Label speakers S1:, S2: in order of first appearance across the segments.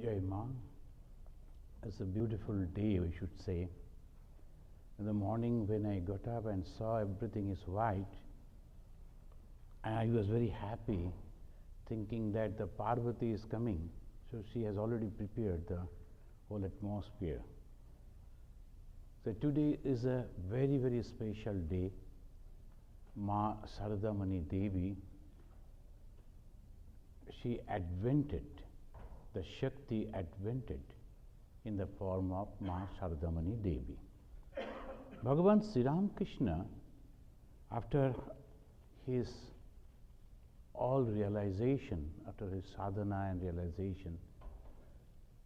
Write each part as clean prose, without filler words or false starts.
S1: Jai Ma. It's a beautiful day, we should say. In the morning when I got up and saw everything is white, I was very happy, thinking that the Parvati is coming, so she has already prepared the whole atmosphere. So today is a very, very special day. Ma Sarada Devi, she advented, the Shakti advented in the form of Ma Sarada Devi. Bhagavan Sri Ram Krishna, after his all realization, after his sadhana and realization,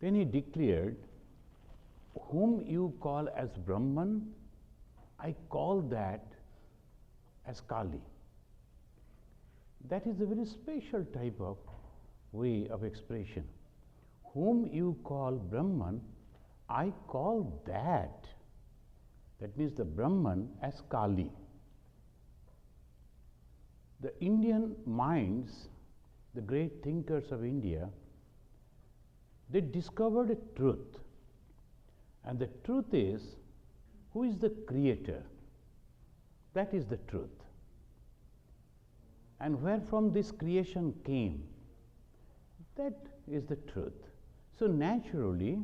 S1: then he declared, whom you call as Brahman, I call that as Kali. That is a very special type of way of expression. Whom you call Brahman, I call that. That means the Brahman as Kali. The Indian minds, the great thinkers of India, they discovered a truth. And the truth is, who is the creator? That is the truth. And where from this creation came, that is the truth. So naturally,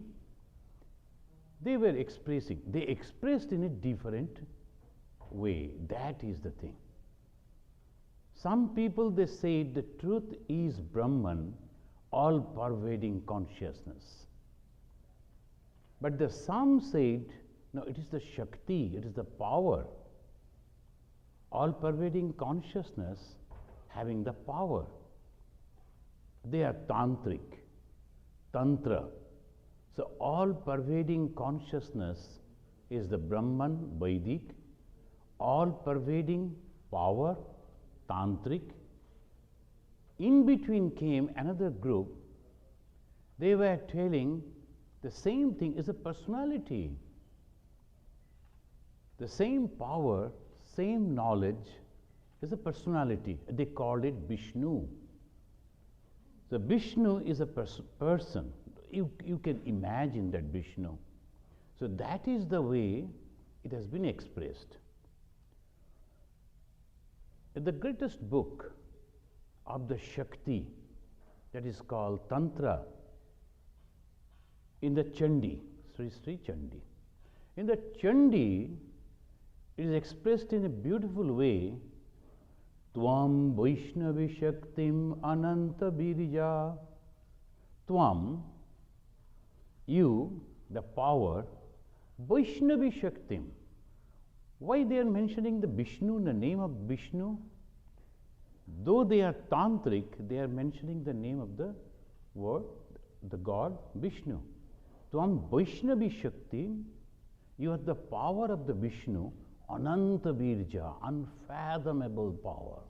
S1: they were expressing, they expressed in a different way. That is the thing. Some people, they say the truth is Brahman, all pervading consciousness. But the some said, no, it is the Shakti, it is the power, all pervading consciousness having the power. They are tantric, tantra. So all pervading consciousness is the Brahman, Vedic, all pervading power, tantric. In between came another group. They were telling the same thing is a personality. The same power, same knowledge is a personality. They called it Vishnu. So Vishnu is a person. You can imagine that Vishnu. So that is the way it has been expressed. The greatest book of the Shakti, that is called Tantra, in the Chandi, Sri Sri Chandi. In the Chandi, it is expressed in a beautiful way. Tvam Vaishnavi Shaktim Ananta Birija. Tvam, you, the power, Vaishnavi Shaktim. Why they are mentioning the Vishnu, the name of Vishnu? Though they are tantric, they are mentioning the name of the word, the god Vishnu. Tvam Vaishnavi Shaktim, you are the power of the Vishnu, Ananta Virja, unfathomable power.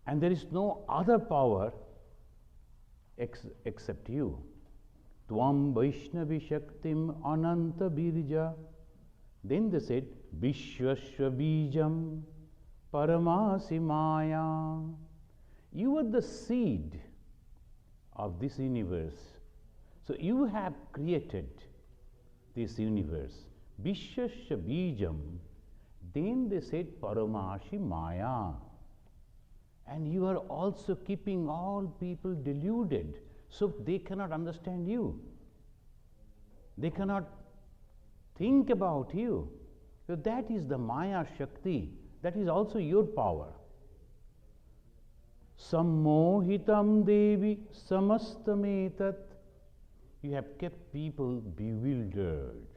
S1: And there is no other power except you. Tvam Vaishnavi Shaktim Ananta Virja. Then they said, Vishwasya Bijam Paramasi Maya. You are the seed of this universe. So you have created this universe. Vishwasya Bijam. Then they said Paramasi Maya. And you are also keeping all people deluded, so they cannot understand you. They cannot think about you. So that is the Maya Shakti. That is also your power. Sammohitam Devi Samastametat. You have kept people bewildered.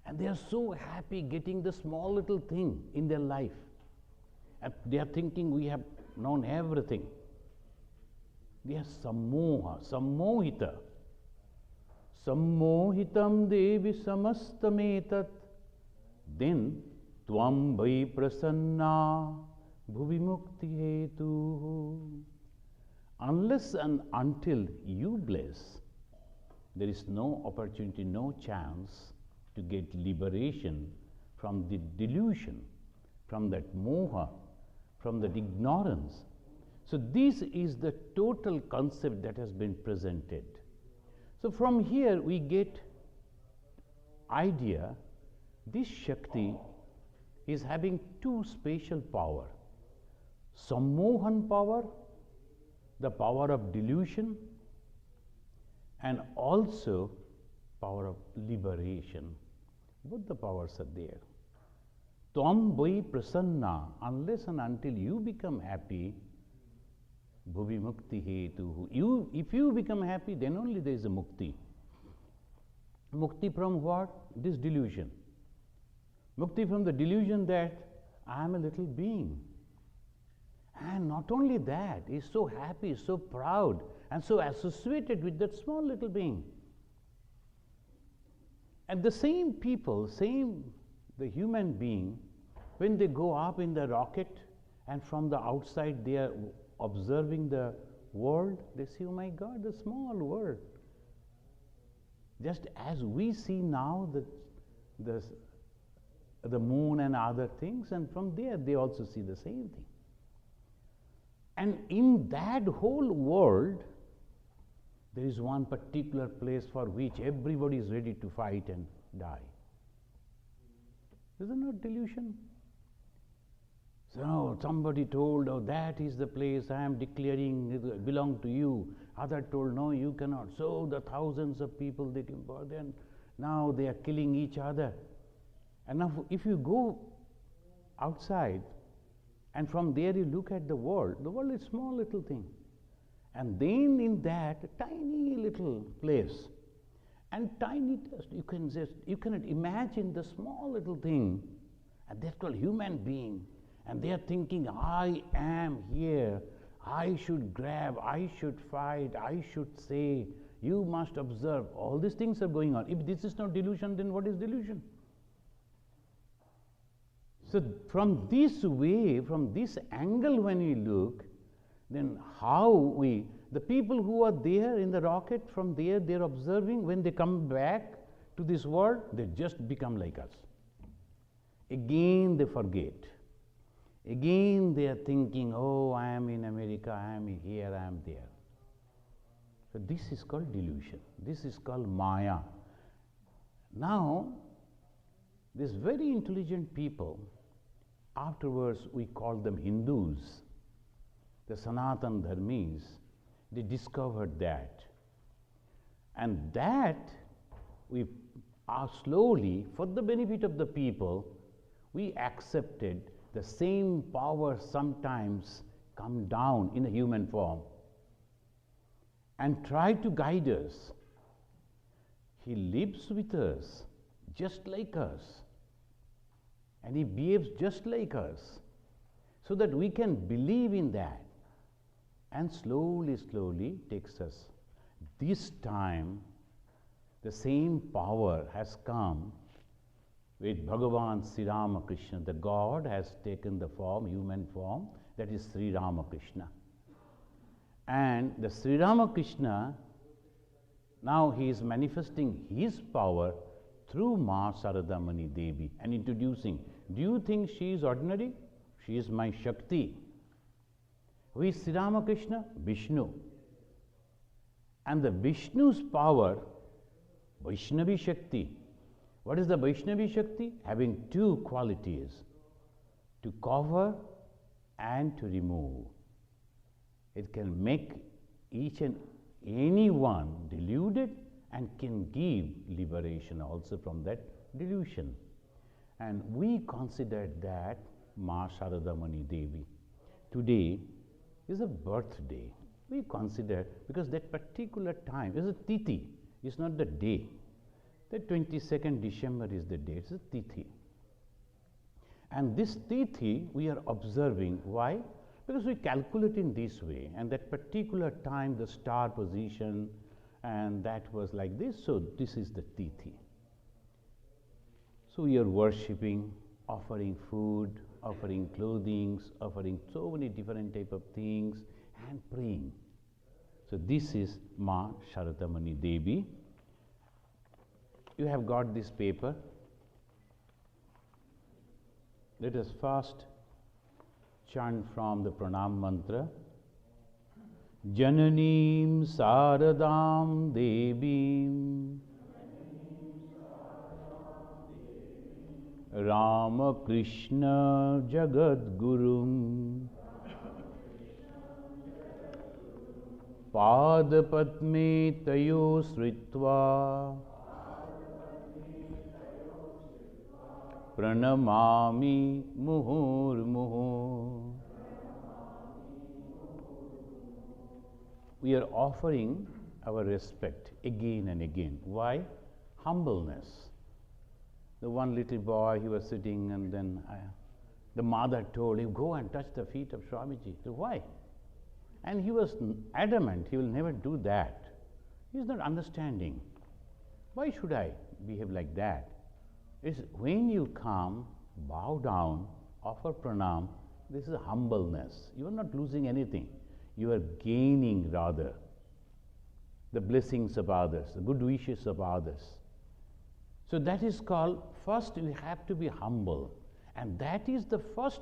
S1: And they are so happy getting the small little thing in their life. And they are thinking we have known everything. They are sammoha, sammohita. Sammohitam Devi Samastametat. Then Tvam Vai Prasanna Bhuvi Mukti Hetu. Unless and until you bless, there is no opportunity, no chance to get liberation from the delusion, from that moha, from that ignorance. So this is the total concept that has been presented. So from here we get idea this Shakti is having two special power. Sammohan power, the power of delusion, and also power of liberation. Both the powers are there. Tvam vai prasanna, unless and until you become happy, bhuvi mukti hetuhu. If you become happy, then only there is a mukti. Mukti from what? This delusion. Mukti from the delusion that I am a little being. And not only that, he is so happy, so proud, and so associated with that small little being. And the same people, the human being, when they go up in the rocket and from the outside they are observing the world, they say, oh my God, the small world. Just as we see now the moon and other things, and from there they also see the same thing. And in that whole world, there is one particular place for which everybody is ready to fight and die. Is it not delusion? So somebody told, oh, that is the place I am declaring it belong to you. Other told, no, you cannot. So the thousands of people, they came forth, and now they are killing each other. And now if you go outside, and from there you look at the world is a small little thing. And then in that tiny little place, and tiny dust, you cannot imagine the small little thing, and that's called human being. And they are thinking, I am here, I should grab, I should fight, I should say, you must observe. All these things are going on. If this is not delusion, then what is delusion? So from this way, from this angle when we look, then how the people who are there in the rocket, from there they are observing, when they come back to this world, they just become like us. Again they forget. Again they are thinking, oh, I am in America, I am here, I am there. So this is called delusion. This is called Maya. Now, these very intelligent people, afterwards we call them Hindus, the Sanatan Dharmis, they discovered that. And that we are slowly, for the benefit of the people, we accepted the same power sometimes come down in a human form and try to guide us. He lives with us, just like us, and he behaves just like us, so that we can believe in that, and slowly, slowly takes us. This time, the same power has come with Bhagavan Sri Ramakrishna. The God has taken the form, human form, that is Sri Ramakrishna. And the Sri Ramakrishna, now he is manifesting his power through Ma Sarada Devi and introducing. Do you think she is ordinary? She is my Shakti. Who is Sri Ramakrishna? Vishnu. And the Vishnu's power, Vaishnavi Shakti. What is the Vaishnavi Shakti? Having two qualities, to cover and to remove. It can make each and any one deluded and can give liberation also from that delusion. And we consider that Ma Sarada Devi. Today is a birthday. We consider, because that particular time is a Tithi, it's not the day. The 22nd December is the day, it's a Tithi. And this Tithi we are observing. Why? Because we calculate in this way, and that particular time the star position, and that was like this, so this is the Tithi. So we are worshipping, offering food, offering clothing, offering so many different type of things, and praying. So this is Ma Sarada Devi. You have got this paper. Let us first chant from the Pranam Mantra. Jananim Saradam Devim Rama Krishna Jagat Gurum Padapatme Tayo Sritva Pranamami Muhur. We are offering our respect again and again. Why? Humbleness. The one little boy, he was sitting, and then the mother told him, go and touch the feet of Swamiji. So why? And he was adamant, he will never do that. He is not understanding. Why should I behave like that? It's when you come, bow down, offer pranam, this is humbleness. You are not losing anything. You are gaining rather the blessings of others, the good wishes of others. So that is called, first you have to be humble, and that is the first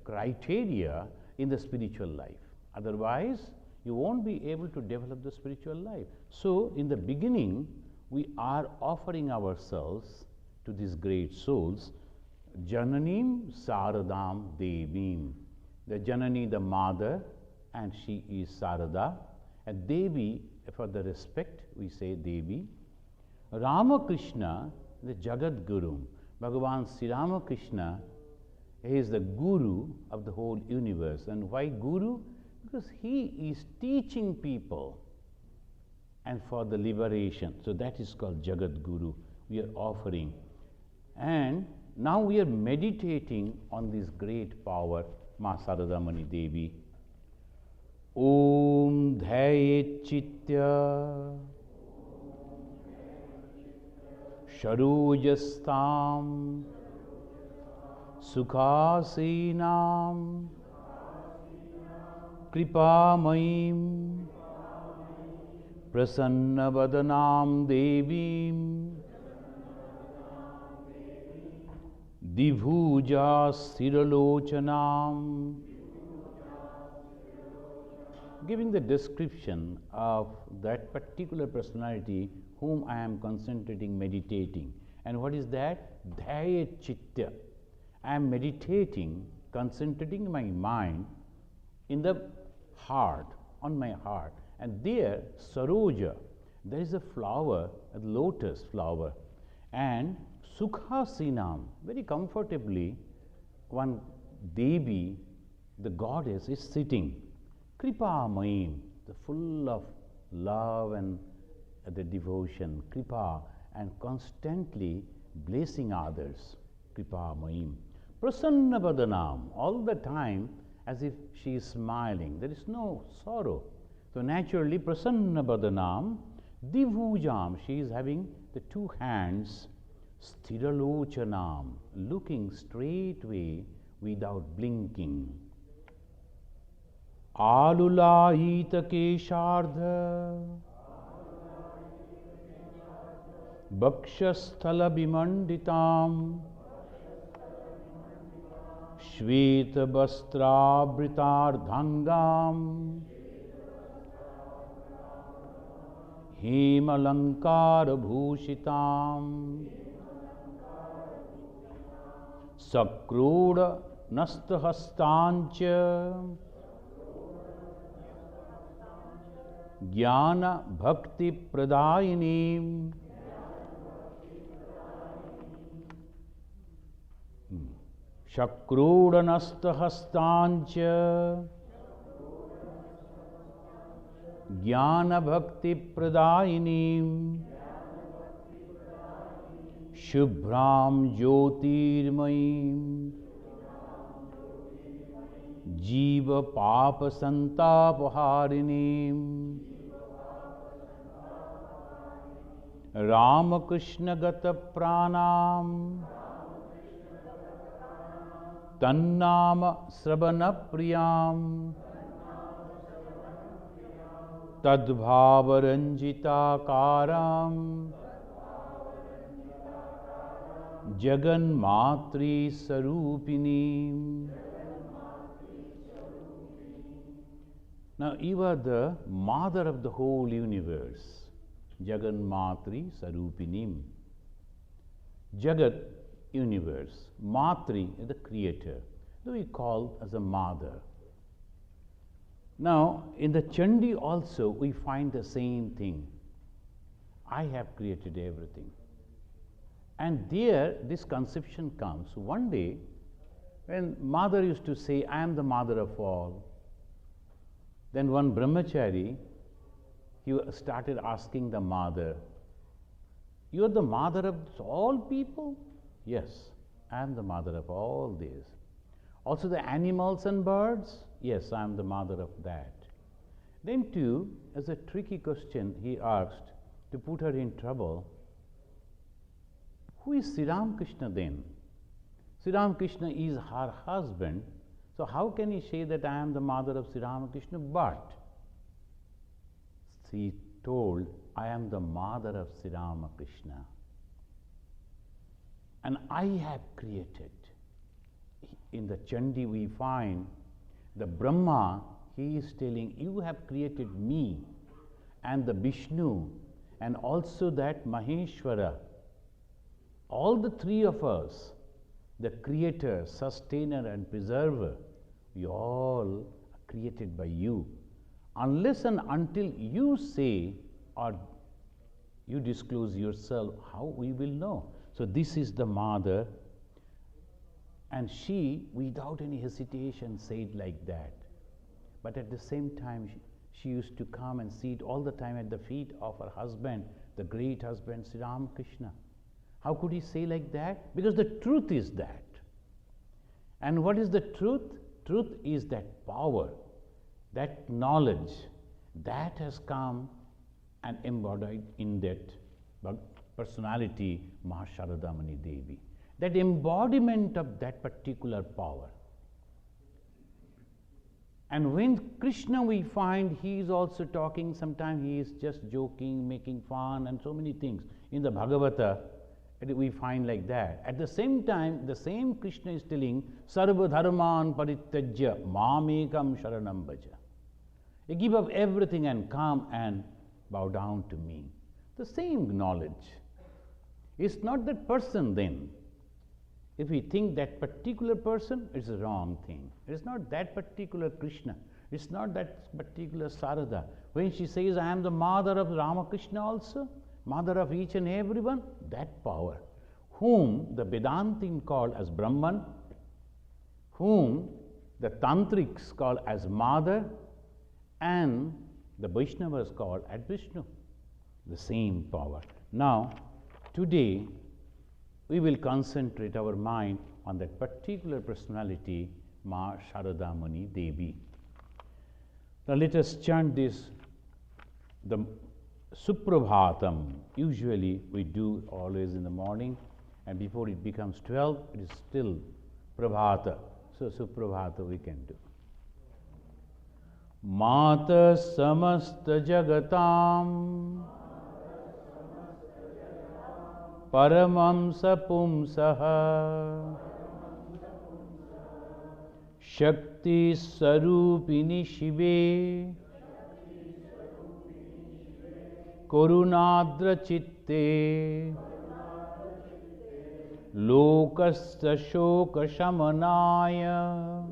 S1: criteria in the spiritual life. Otherwise, you won't be able to develop the spiritual life. So in the beginning, we are offering ourselves to these great souls. Jananim Saradam Devim. The Janani, the mother, and she is Sarada. And Devi, for the respect, we say Devi. Ramakrishna, the Jagat Guru. Bhagavan Sri Ramakrishna, he is the Guru of the whole universe. And why Guru? Because he is teaching people and for the liberation. So that is called Jagat Guru. We are offering. And now we are meditating on this great power, Ma Sarada Mani Devi. Om Dhayet Chitya Sharojastam Sukhasinam Kripamayim Prasannavadanam Devim Divhuja Siralochanam. Giving the description of that particular personality whom I am concentrating, meditating. And what is that? Dhyayet Chitta. I am meditating, concentrating my mind in the heart, on my heart. And there, Saroja, there is a flower, a lotus flower. And Sukhasinam, very comfortably, one Devi, the goddess, is sitting. Kripa Mayim, the full of love and the devotion, Kripa, and constantly blessing others, Kripa Mayim. Prasanna Vadanam, all the time as if she is smiling, there is no sorrow. So naturally, Prasanna Vadanam, Divujam, she is having the two hands, Sthiralochanam, looking straightway without blinking. Alulaita Keshardha Bhakshasthala Bimanditam Shveta Vastrabritardhangam Hemalankara Bhushitam Sakroda Nastahastancha Jnana Bhakti Pradayinim Shakrodanasthahastancha Jnana Bhakti Pradayinim Shubhram Jyotirmayim Jiva Papa Santapaharinim Ramakrishna Gata Pranam Tannama Sravana Priyam Tadbhavaranjita Karam Jagan Matri Sarupinim Now you are the mother of the whole universe. Jagan Matri Sarupinim. Jagat, universe. Matri is the creator. So we call as a mother. Now in the Chandi also we find the same thing. I have created everything. And there this conception comes. One day when mother used to say, I am the mother of all, then one brahmachari, he started asking the mother, you are the mother of all people? Yes, I am the mother of all these. Also the animals and birds? Yes, I am the mother of that. Then too, as a tricky question he asked to put her in trouble, who is Sri Ramakrishna then? Sri Ramakrishna is her husband, so how can he say that I am the mother of Sri Ramakrishna? But she told, I am the mother of Sri Ramakrishna. And I have created. In the Chandi we find the Brahma, he is telling, you have created me, and the Vishnu, and also that Maheshwara. All the three of us, the creator, sustainer and preserver, we all are created by you. Unless and until you say or you disclose yourself, how we will know? So this is the mother, and she, without any hesitation, said like that. But at the same time, she used to come and sit all the time at the feet of her husband, the great husband, Sri Ramakrishna. How could he say like that? Because the truth is that. And what is the truth? Truth is that power, that knowledge, that has come and embodied in that personality, Sarada Devi. That embodiment of that particular power. And when Krishna we find, he is also talking, sometimes he is just joking, making fun and so many things. In the Bhagavata, we find like that. At the same time, the same Krishna is telling, Sarva dharman parityajya mamekam sharanam bhaja. You give up everything and come and bow down to me. The same knowledge. It's not that person then. If we think that particular person, it's a wrong thing. It's not that particular Krishna. It's not that particular Sarada. When she says, I am the mother of Ramakrishna also, mother of each and everyone, that power, whom the Vedantin call as Brahman, whom the Tantrics call as Mother, and the Vaishnavas call as Vishnu, the same power. Now, today, we will concentrate our mind on that particular personality, Sarada Devi. Now, let us chant this, the Suprabhatam. Usually we do always in the morning, and before it becomes 12, it is still Prabhata. So Suprabhata we can do. Mata samasta jagatam paramam sapumsaha shakti sarupini shive Karunadra chitte lokasya shoka shamanaya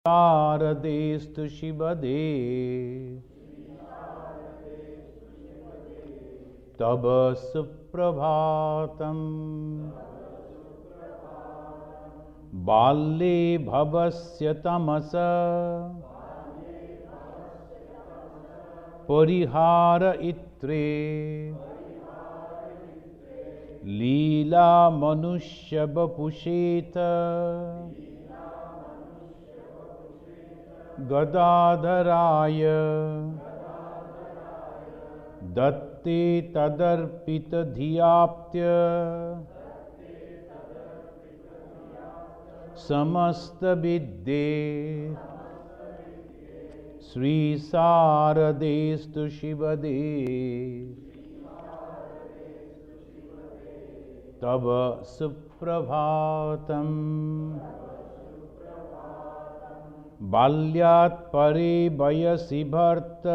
S1: Saradestu Shivade Taba Suprabhatam Balle Bhavasya Tamasa Parihara Itre Leela Manushya Bapusheta Gadadharaya Datte Tadarpita Dhyaptya Samasta Vidde Sri Saradestu Shivade तव सुप्रभातम् बाल्यात् परे वयसि भर्त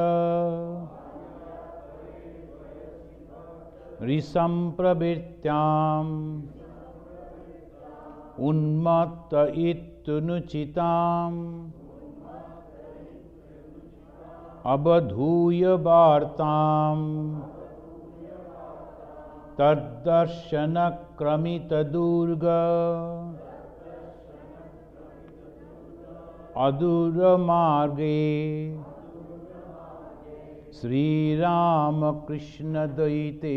S1: ऋसंप्रवृत्त्याम् उन्मत्त इत्तनुचिताम् अवधूय वार्ताम् तद्दर्शनक्रमितदुर्ग अदूरमार्गे श्रीरामकृष्णद्वैते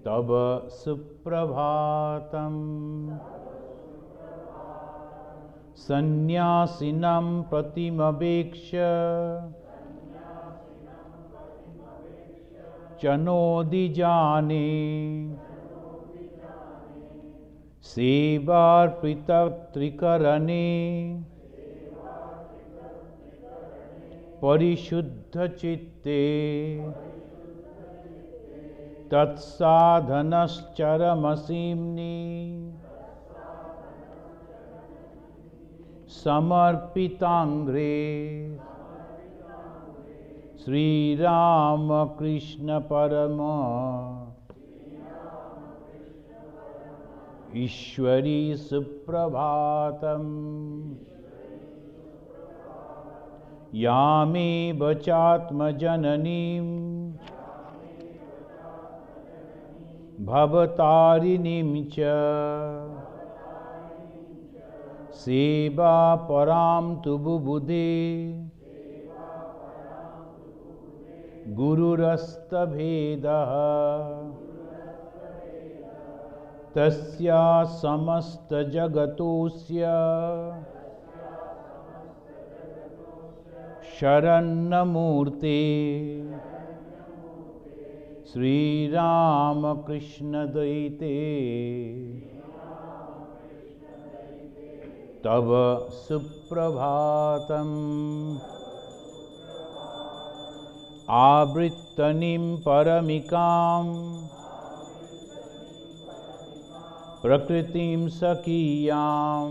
S1: तव सुप्रभातम् सन्न्यासिनं प्रतिमवेक्ष्य चनोदिजाने सेवार्पितत्रिकरणे परिशुद्धचित्ते तत्साधनश्चरमसीम्नि समर्पितांग्रे श्रीरामकृष्ण परम ईश्वरी सुप्रभातम् यामेव चात्मजननीं भवतारिणीं च सेवा परां तु बुबुधे गुरुरस्तभेदः तस्या समस्तजगतोऽस्य शरण्यमूर्ते श्रीरामकृष्णद्वैते तव सुप्रभातम् आवृत्तनिं परमिकां प्रकृतिं सखीयां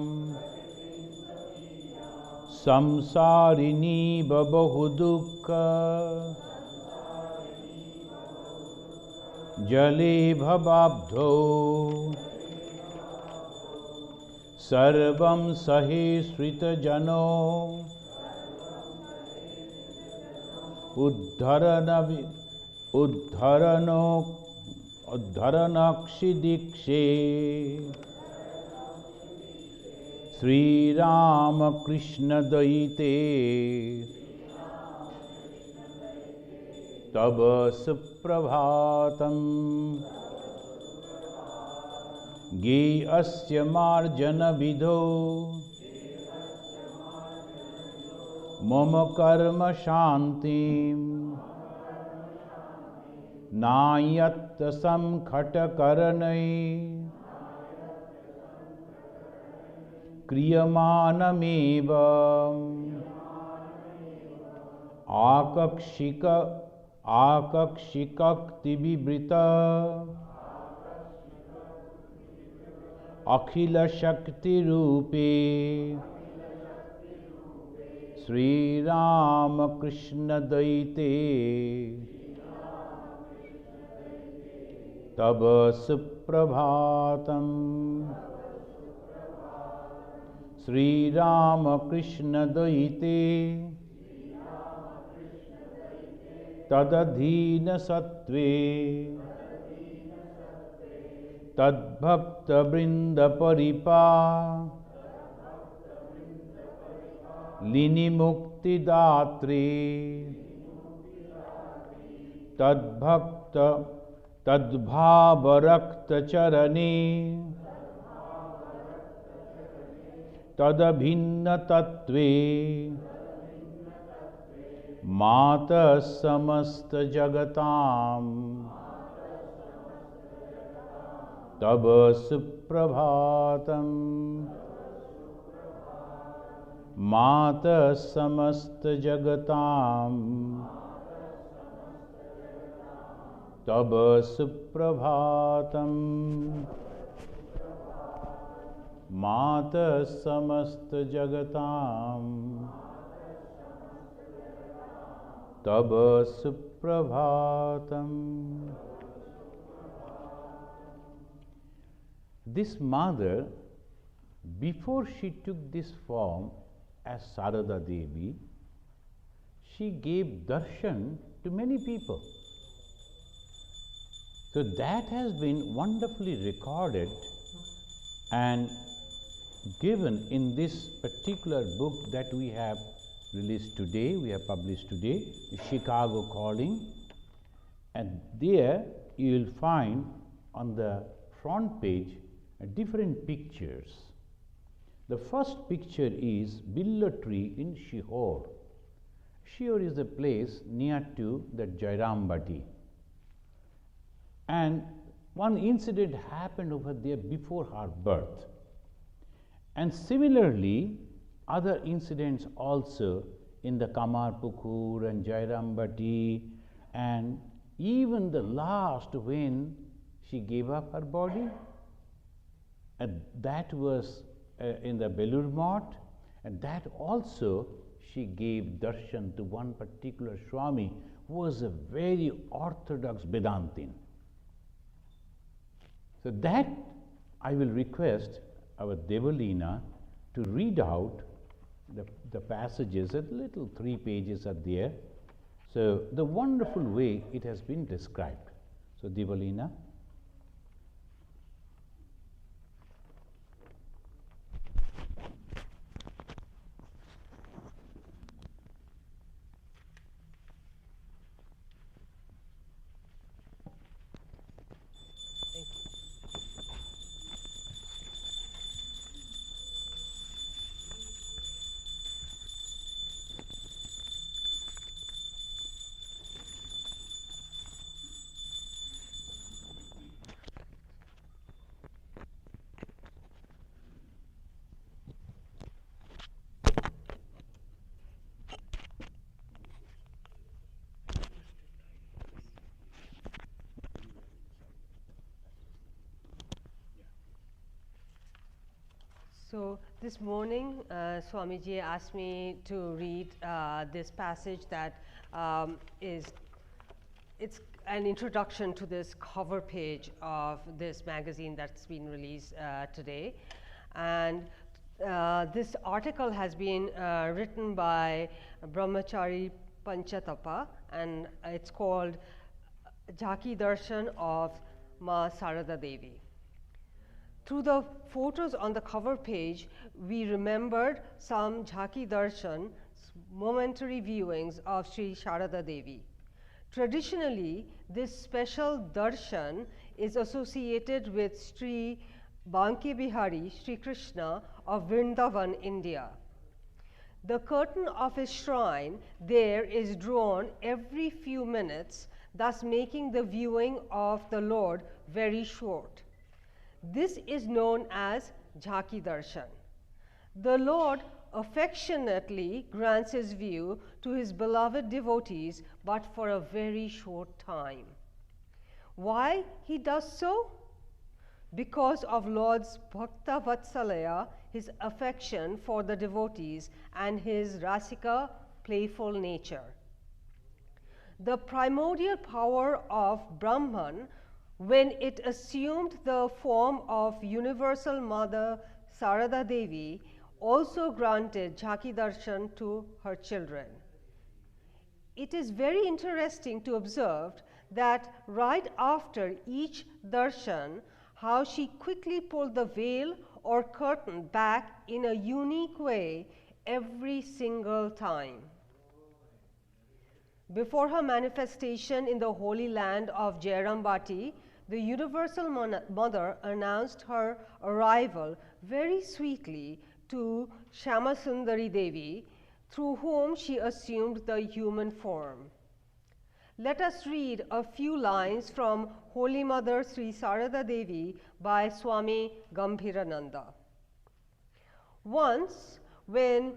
S1: संसारिणी बहुदुःख जले भवाब्धौ सर्वं सहेश्रितजनो उद्धरणक्षिदीक्षे श्रीरामकृष्णद्वैते तव सुप्रभातम् ज्ञेयस्य मार्जनविधौ मम कर्म शान्तिं नायत्त संखटकरणै क्रियमाणमेव आकक्षिकक्तिविवृत अखिलशक्तिरूपे श्रीरामकृष्णद्वैते तव सुप्रभातम् श्रीरामकृष्णद्वैते तदधीनसत्त्वे तद्भक्तवृन्दपरिपा लिनिमुक्तिदात्रे तद्भावरक्तचरणे तदभिन्नतत्त्वे मातः समस्तजगतां तव सुप्रभातम् मातः समस्तजगतां Taba Suprabhatam Mata Samasta Jagatam Taba Suprabhatam. This mother, before she took this form as Sarada Devi, she gave darshan to many people. So that has been wonderfully recorded and given in this particular book that we have released today, we have published today, Chicago Calling. And there you will find on the front page different pictures. The first picture is Billow Tree in Shihor. Shihor is a place near to the Jairambati. And one incident happened over there before her birth. And similarly, other incidents also in the Kamarpukur and Jairambati, and even the last when she gave up her body, and that was in the Belur Math, and that also she gave darshan to one particular Swami who was a very orthodox Vedantin. So that I will request our Devalina to read out the passages, a little 3 pages are there. So the wonderful way it has been described. So Devalina.
S2: So this morning, Swamiji asked me to read this passage that it's an introduction to this cover page of this magazine that's been released today. And this article has been written by Brahmachari Panchatapa, and it's called Jhaki Darshan of Ma Sarada Devi. Through the photos on the cover page, we remembered some Jhaki Darshan, momentary viewings of Sri Sarada Devi. Traditionally, this special darshan is associated with Sri Banke Bihari Sri Krishna of Vrindavan, India. The curtain of his shrine there is drawn every few minutes, thus making the viewing of the Lord very short. This is known as Jhaki Darshan. The Lord affectionately grants his view to his beloved devotees, but for a very short time. Why he does so? Because of Lord's Bhakta Vatsalaya, his affection for the devotees, and his rasika, playful nature. The primordial power of Brahman, when it assumed the form of Universal Mother Sarada Devi, also granted Jhaki Darshan to her children. It is very interesting to observe that right after each darshan, how she quickly pulled the veil or curtain back in a unique way every single time. Before her manifestation in the holy land of Jairambati, the Universal Mother announced her arrival very sweetly to Shyamasundari Devi, through whom she assumed the human form. Let us read a few lines from Holy Mother Sri Sarada Devi by Swami Gambhirananda. Once, when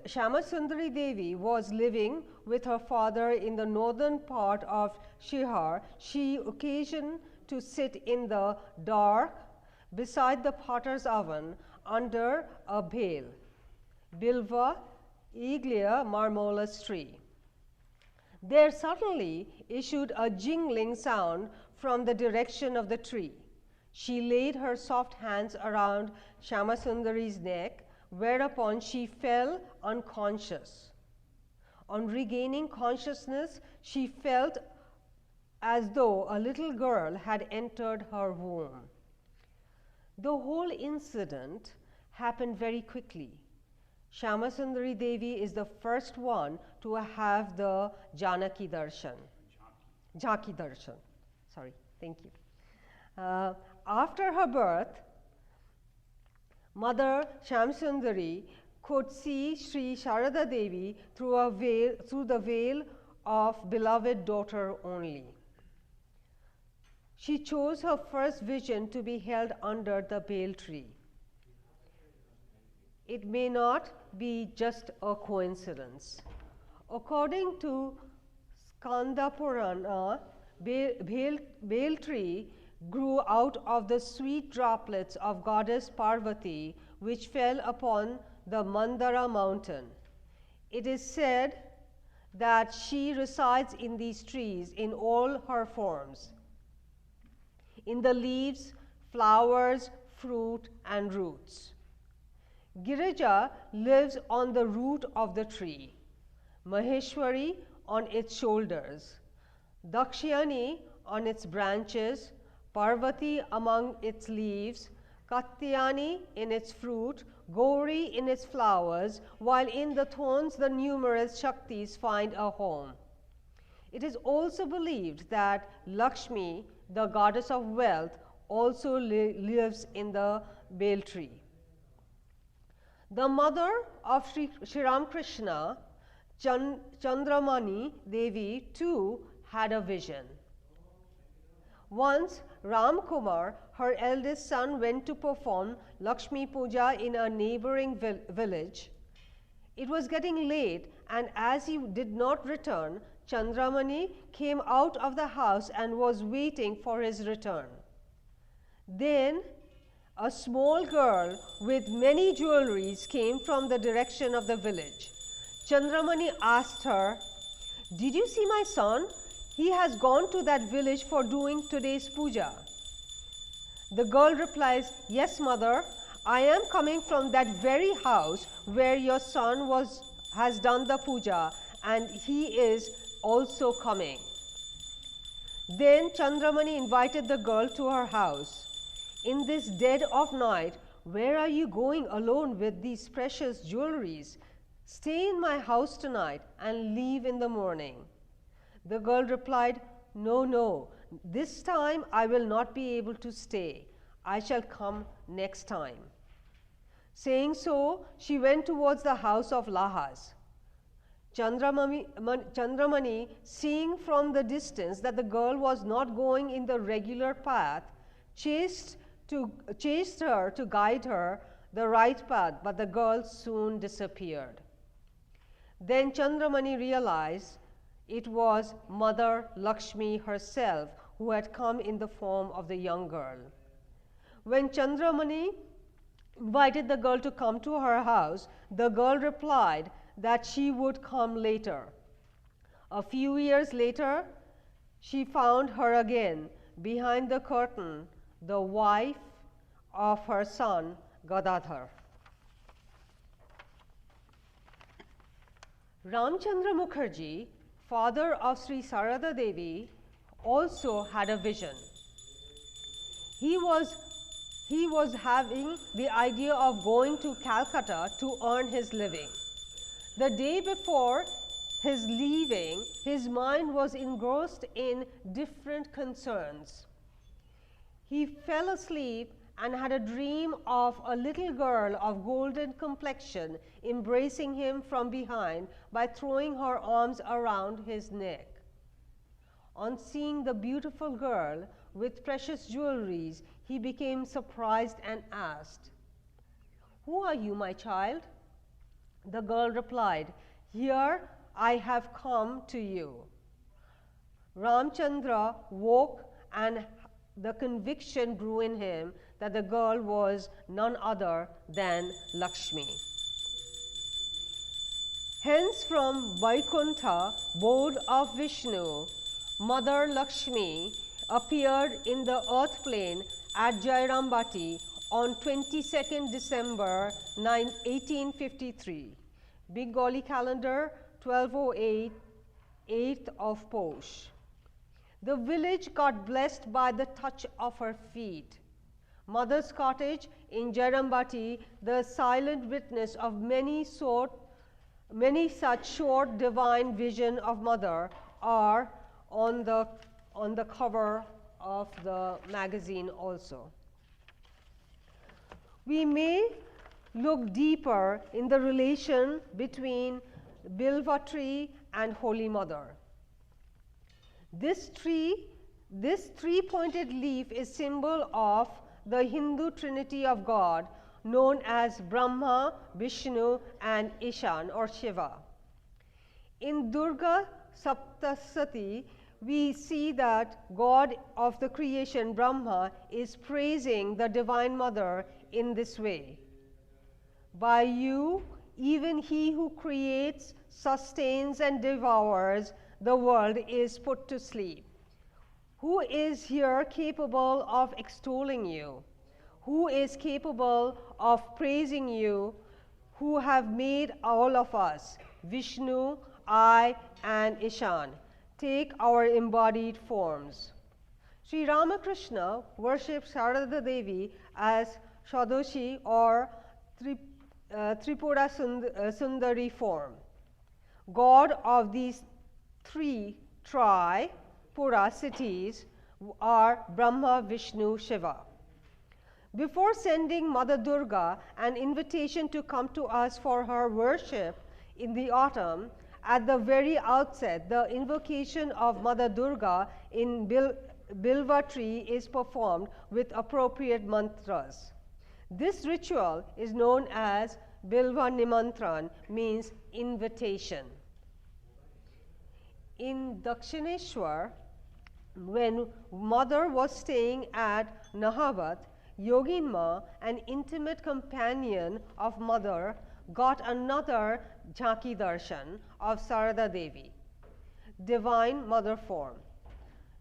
S2: Shyamasundari Devi was living with her father in the northern part of Shihar, she occasioned to sit in the dark beside the potter's oven under a bale, Bilva Iglia marmolis tree. There suddenly issued a jingling sound from the direction of the tree. She laid her soft hands around Shyamasundari's neck, whereupon she fell unconscious. On regaining consciousness, she felt as though a little girl had entered her womb. The whole incident happened very quickly. Shyamasundari Devi is the first one to have the Janaki Darshan. Jhanki Darshan. Sorry, thank you. After her birth, Mother Shyamasundari could see Sri Sarada Devi through the veil of beloved daughter only. She chose her first vision to be held under the bale tree. It may not be just a coincidence. According to Skanda Purana, bale tree grew out of the sweet droplets of goddess Parvati, which fell upon the Mandara mountain. It is said that she resides in these trees in all her forms, in the leaves, flowers, fruit, and roots. Girija lives on the root of the tree, Maheshwari on its shoulders, Dakshayani on its branches, Parvati among its leaves, Katyayani in its fruit, Gauri in its flowers, while in the thorns the numerous Shaktis find a home. It is also believed that Lakshmi, the goddess of wealth, also lives in the bale tree. The mother of Sri Ramakrishna, Chandramani Devi, too had a vision. Once, Ram Kumar, her eldest son, went to perform Lakshmi Puja in a neighboring village. It was getting late, and as he did not return, Chandramani came out of the house and was waiting for his return. Then, a small girl with many jewelries came from the direction of the village. Chandramani asked her, "Did you see my son? He has gone to that village for doing today's puja." The girl replies, "Yes, mother, I am coming from that very house where your son has done the puja, and he is also coming." Then Chandramani invited the girl to her house. "In this dead of night, where are you going alone with these precious jewelries? Stay in my house tonight and leave in the morning." The girl replied, "No, no, this time I will not be able to stay. I shall come next time." Saying so, she went towards the house of Lahas. Chandramani, seeing from the distance that the girl was not going in the regular path, chased her to guide her the right path, but the girl soon disappeared. Then Chandramani realized it was Mother Lakshmi herself who had come in the form of the young girl. When Chandramani invited the girl to come to her house, the girl replied that she would come later. A few years later, she found her again behind the curtain, the wife of her son Gadadhar. Ramchandra Mukherjee, father of Sri Sarada Devi, also had a vision. He was having the idea of going to Calcutta to earn his living. The day before his leaving, his mind was engrossed in different concerns. He fell asleep and had a dream of a little girl of golden complexion embracing him from behind by throwing her arms around his neck. On seeing the beautiful girl with precious jewelries, he became surprised and asked, "Who are you, my child?" The girl replied, "Here I have come to you. Ramchandra woke, and the conviction grew in him that the girl was none other than Lakshmi. Hence from Vaikuntha, abode of Vishnu, Mother Lakshmi appeared in the earth plane at Jairambati on 22nd December 1853. Bengali calendar 1208, 8th of Posh. The village got blessed by the touch of her feet. Mother's cottage in Jairambati, the silent witness of many such short divine vision of Mother, are on the cover of the magazine also. We may look deeper in the relation between Bilva tree and Holy Mother. This three-pointed leaf is symbol of the Hindu trinity of God known as Brahma, Vishnu and Ishan or Shiva. In Durga Saptasati, we see that God of the creation, Brahma, is praising the Divine Mother in this way. By you, even he who creates, sustains and devours the world is put to sleep. Who is here capable of extolling you? Who is capable of praising you, who have made all of us, Vishnu, I and Ishan, take our embodied forms? Sri Ramakrishna worships Sarada Devi as Shadoshi or Tripura Sundari form. God of these three Tripura cities are Brahma, Vishnu, Shiva. Before sending Mother Durga an invitation to come to us for her worship in the autumn, at the very outset, the invocation of Mother Durga in Bilva tree is performed with appropriate mantras. This ritual is known as Bilva Nimantran, means invitation. In Dakshineshwar, when Mother was staying at Nahavat, Yoginma, an intimate companion of Mother, got another Jhanki Darshan of Sarada Devi, Divine Mother form.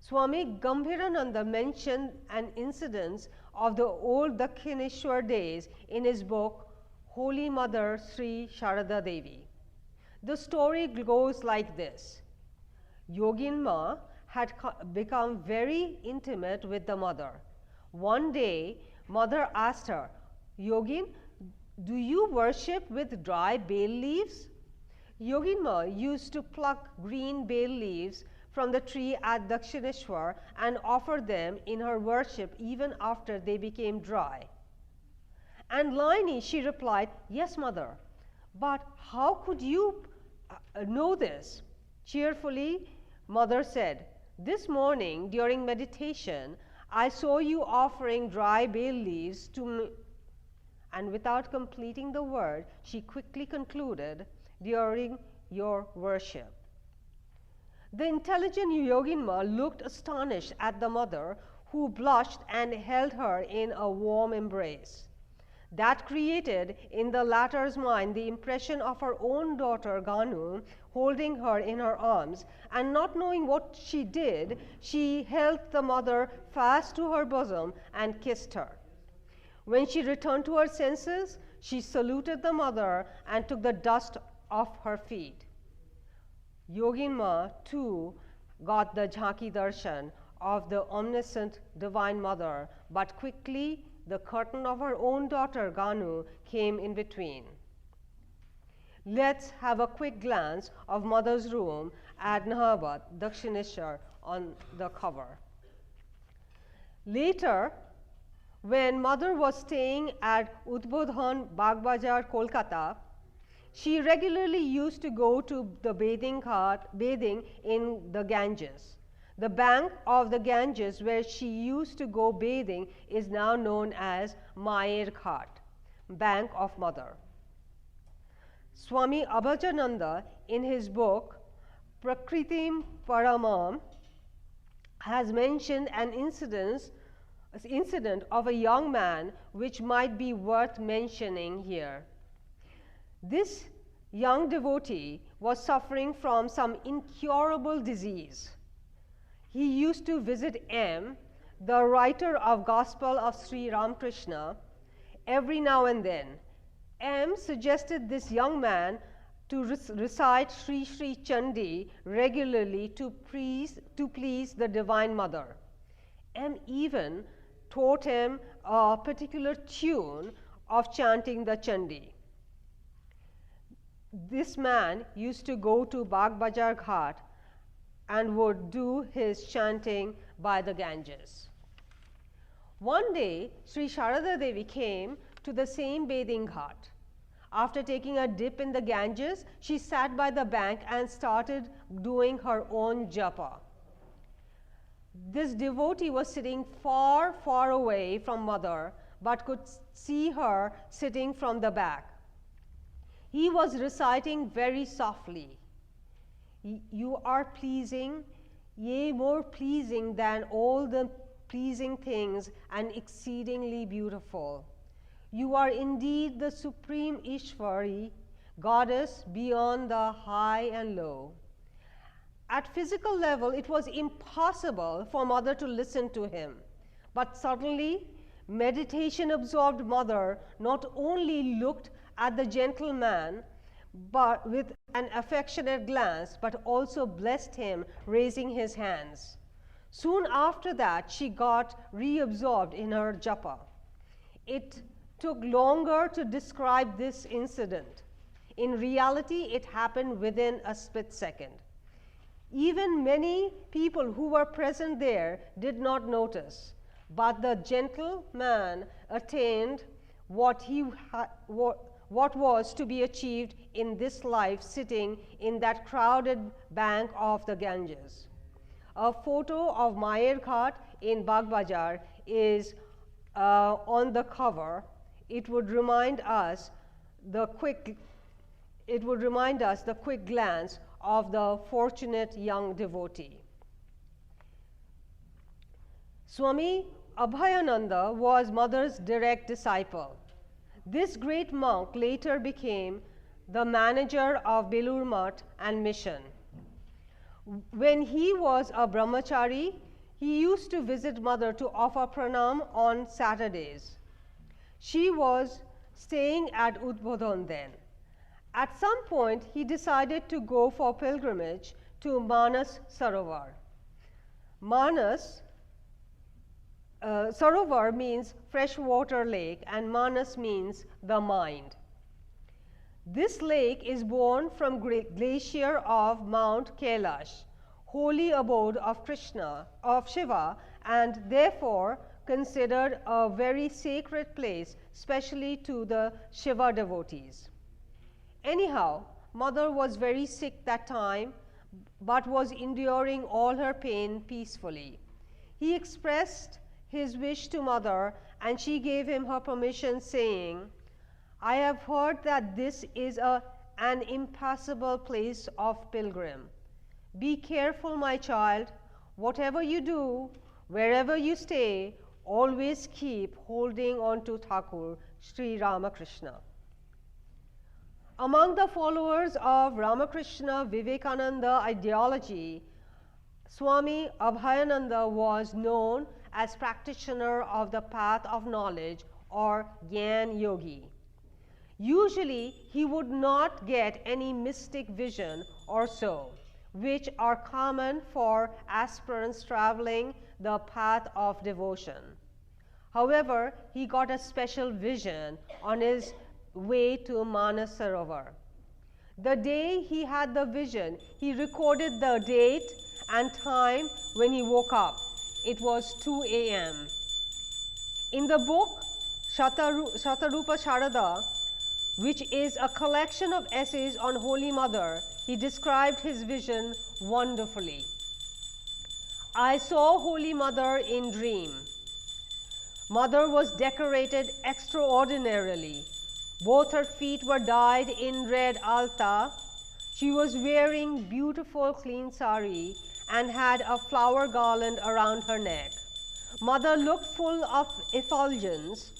S2: Swami Gambhirananda mentioned an incident of the old Dakshineshwar days in his book, Holy Mother Sri Sarada Devi. The story goes like this. Yoginma had become very intimate with the Mother. One day, Mother asked her, Yogin, do you worship with dry bay leaves? Yoginma used to pluck green bay leaves from the tree at Dakshineshwar and offer them in her worship even after they became dry. And Laini, she replied, yes, Mother, but how could you know this? Cheerfully, Mother said, this morning during meditation, I saw you offering dry bay leaves to me. And without completing the word, she quickly concluded, during your worship. The intelligent Yoginma looked astonished at the Mother, who blushed and held her in a warm embrace. That created in the latter's mind the impression of her own daughter Ganu holding her in her arms, and not knowing what she did, she held the Mother fast to her bosom and kissed her. When she returned to her senses, she saluted the Mother and took the dust off her feet. Yoginma too got the Jhanki Darshan of the omniscient Divine Mother, but quickly the curtain of her own daughter Ganu came in between. Let's have a quick glance of Mother's room at Nahabat, Dakshineshwar on the cover. Later, when Mother was staying at Udbodhan Bagbazar, Kolkata, she regularly used to go to the bathing in the Ganges. The bank of the Ganges where she used to go bathing is now known as Mayer Ghat, Bank of Mother. Swami Abhajananda, in his book Prakritim Paramam, has mentioned an incident of a young man which might be worth mentioning here. This young devotee was suffering from some incurable disease. He used to visit M, the writer of Gospel of Sri Ramakrishna, every now and then. M suggested this young man to recite Sri Sri Chandi regularly to please the Divine Mother. M even taught him a particular tune of chanting the Chandi. This man used to go to Bagh Bajar Ghat and would do his chanting by the Ganges. One day, Sri Sarada Devi came to the same bathing ghat. After taking a dip in the Ganges, she sat by the bank and started doing her own japa. This devotee was sitting far, far away from Mother, but could see her sitting from the back. He was reciting very softly, "You are pleasing, yea, more pleasing than all the pleasing things and exceedingly beautiful. You are indeed the supreme Ishvari, goddess beyond the high and low." At physical level, it was impossible for Mother to listen to him. But suddenly, meditation absorbed Mother not only looked at the gentleman but with an affectionate glance, but also blessed him, raising his hands. Soon after that, she got reabsorbed in her japa. It took longer to describe this incident. In reality, it happened within a split second. Even many people who were present there did not notice, but the gentleman attained what was to be achieved in this life, sitting in that crowded bank of the Ganges. A photo of Mayer Ghat in Bagh Bajar is on the cover. It would remind us the quick glance of the fortunate young devotee. Swami Abhayananda was Mother's direct disciple. This great monk later became the manager of Belur Math and mission. When he was a brahmachari, he used to visit Mother to offer pranam on Saturdays. She was staying at Udbodhan then. At some point, he decided to go for pilgrimage to Manas Sarovar. Sarovar means freshwater lake, and Manas means the mind. This lake is born from glacier of Mount Kailash, holy abode of Shiva, and therefore considered a very sacred place, especially to the Shiva devotees. Anyhow, Mother was very sick that time, but was enduring all her pain peacefully. He expressed his wish to Mother, and she gave him her permission, saying, "I have heard that this is an impassable place of pilgrim. Be careful, my child. Whatever you do, wherever you stay, always keep holding on to Thakur, Sri Ramakrishna." Among the followers of Ramakrishna Vivekananda ideology, Swami Abhayananda was known as practitioner of the path of knowledge, or Gyan Yogi. Usually, he would not get any mystic vision or so, which are common for aspirants traveling the path of devotion. However, he got a special vision on his way to Manas Sarovar. The day he had the vision, he recorded the date and time when he woke up. It was 2 a.m. In the book Shatarupa Sharada, which is a collection of essays on Holy Mother, he described his vision wonderfully. "I saw Holy Mother in dream. Mother was decorated extraordinarily. Both her feet were dyed in red alta. She was wearing beautiful clean sari and had a flower garland around her neck. Mother looked full of effulgence.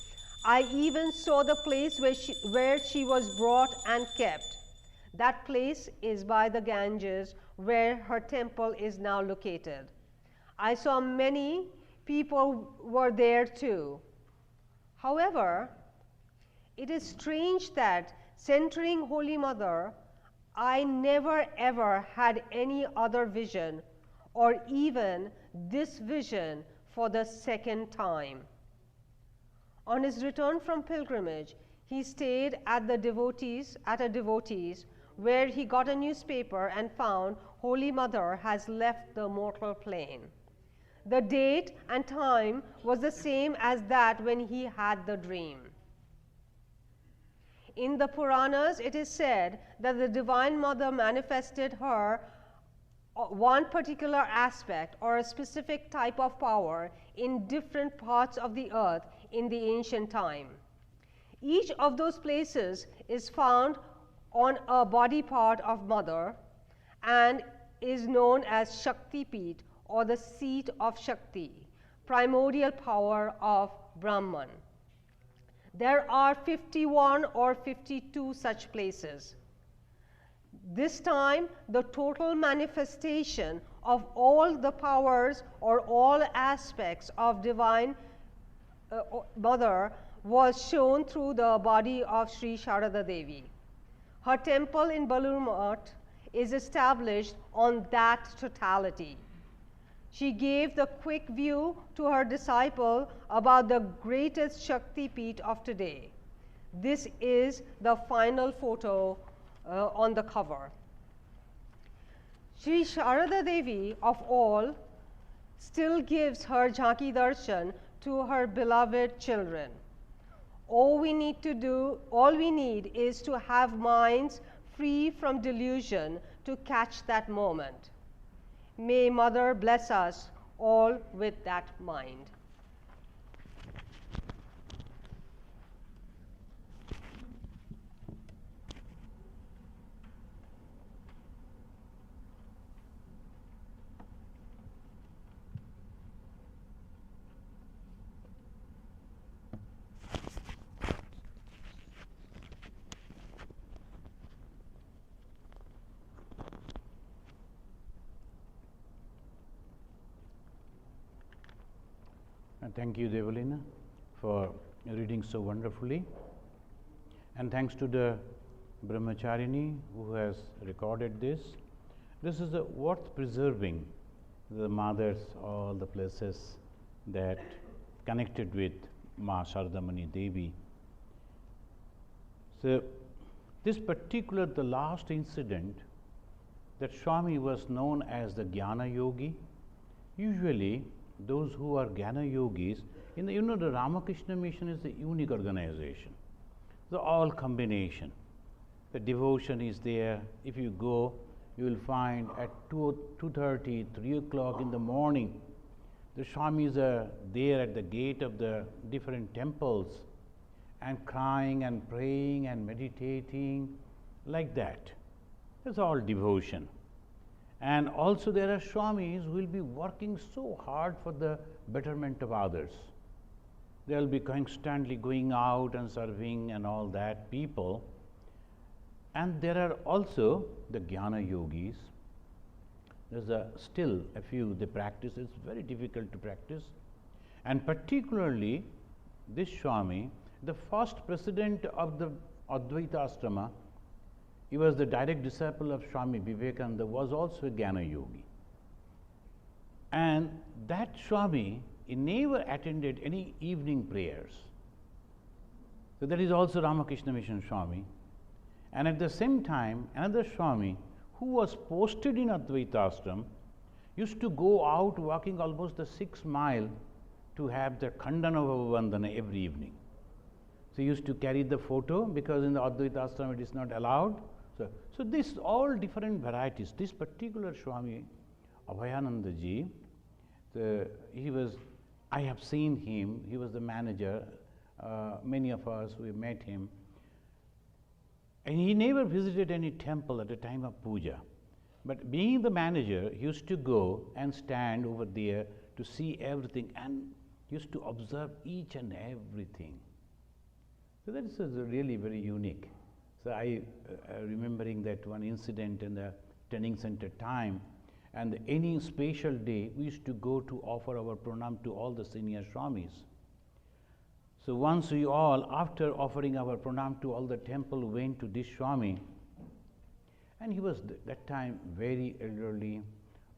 S2: I even saw the place where she was brought and kept. That place is by the Ganges, where her temple is now located. I saw many people were there too. However, it is strange that centering Holy Mother, I never ever had any other vision, or even this vision for the second time. On his return from pilgrimage, he stayed at a devotee's where he got a newspaper and found Holy Mother has left the mortal plane. The date and time was the same as that when he had the dream. In the Puranas, it is said that the Divine Mother manifested her one particular aspect or a specific type of power in different parts of the earth in the ancient time. Each of those places is found on a body part of Mother and is known as Shakti Peeth, or the seat of Shakti, primordial power of Brahman. There are 51 or 52 such places. This time, the total manifestation of all the powers or all aspects of Divine Mother was shown through the body of Sri Sarada Devi. Her temple in Balur Math is established on that totality. She gave the quick view to her disciple about the greatest Shakti Peeth of today. This is the final photo on the cover. Sri Sarada Devi of all still gives her Jhanki Darshan to her beloved children. All we need is to have minds free from delusion to catch that moment. May Mother bless us all with that mind.
S1: Thank you, Devalina, for reading so wonderfully. And thanks to the Brahmacharini who has recorded this. This is worth preserving, the mothers, all the places that connected with Ma Sharadamani Devi. So, this particular, the last incident, that Swami was known as the Jnana Yogi. Usually, those who are Jnana Yogis, the Ramakrishna Mission is a unique organization. The all combination. The devotion is there. If you go, you will find at 2:30, 3 o'clock in the morning, the Swamis are there at the gate of the different temples and crying and praying and meditating like that. That's all devotion. And also there are Swamis who will be working so hard for the betterment of others. They will be constantly going out and serving and all that people. And there are also the Jnana Yogis. There's still a few they practice. It's very difficult to practice. And particularly this Swami, the first president of the Advaita Ashrama, he was the direct disciple of Swami Vivekananda, was also a Jnana Yogi. And that Swami, he never attended any evening prayers. So that is also Ramakrishna Mission Swami. And at the same time, another Swami who was posted in Advaita Ashram used to go out walking almost the 6 mile to have the Khandanava Vandana every evening. So he used to carry the photo because in the Advaita Ashram it is not allowed. So this all different varieties. This particular Swami, Abhayananda ji, I have seen him, he was the manager, many of us, we met him. And he never visited any temple at the time of puja. But being the manager, he used to go and stand over there to see everything and used to observe each and everything. So that is really very unique. So I remembering that one incident in the training center time, and any special day we used to go to offer our pranam to all the senior Swamis. So once we all, after offering our pranam to all the temple, went to this Swami, and he was that time very elderly.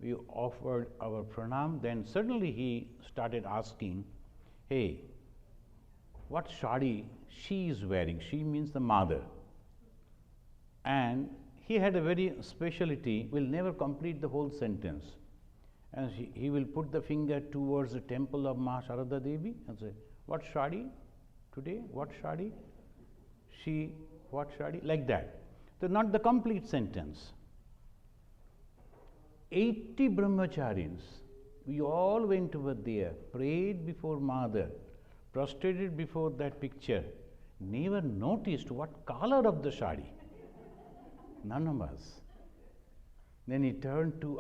S1: We offered our pranam, then suddenly he started asking, hey, what shadi she is wearing? She means the mother. And he had a very speciality, will never complete the whole sentence. And he will put the finger towards the temple of Ma Sarada Devi and say, what shadi today? What shadi? She, what shadi? Like that. So not the complete sentence. 80 brahmacharis, we all went over there, prayed before Mother, prostrated before that picture, never noticed what color of the shadi. None of us. Then he turned to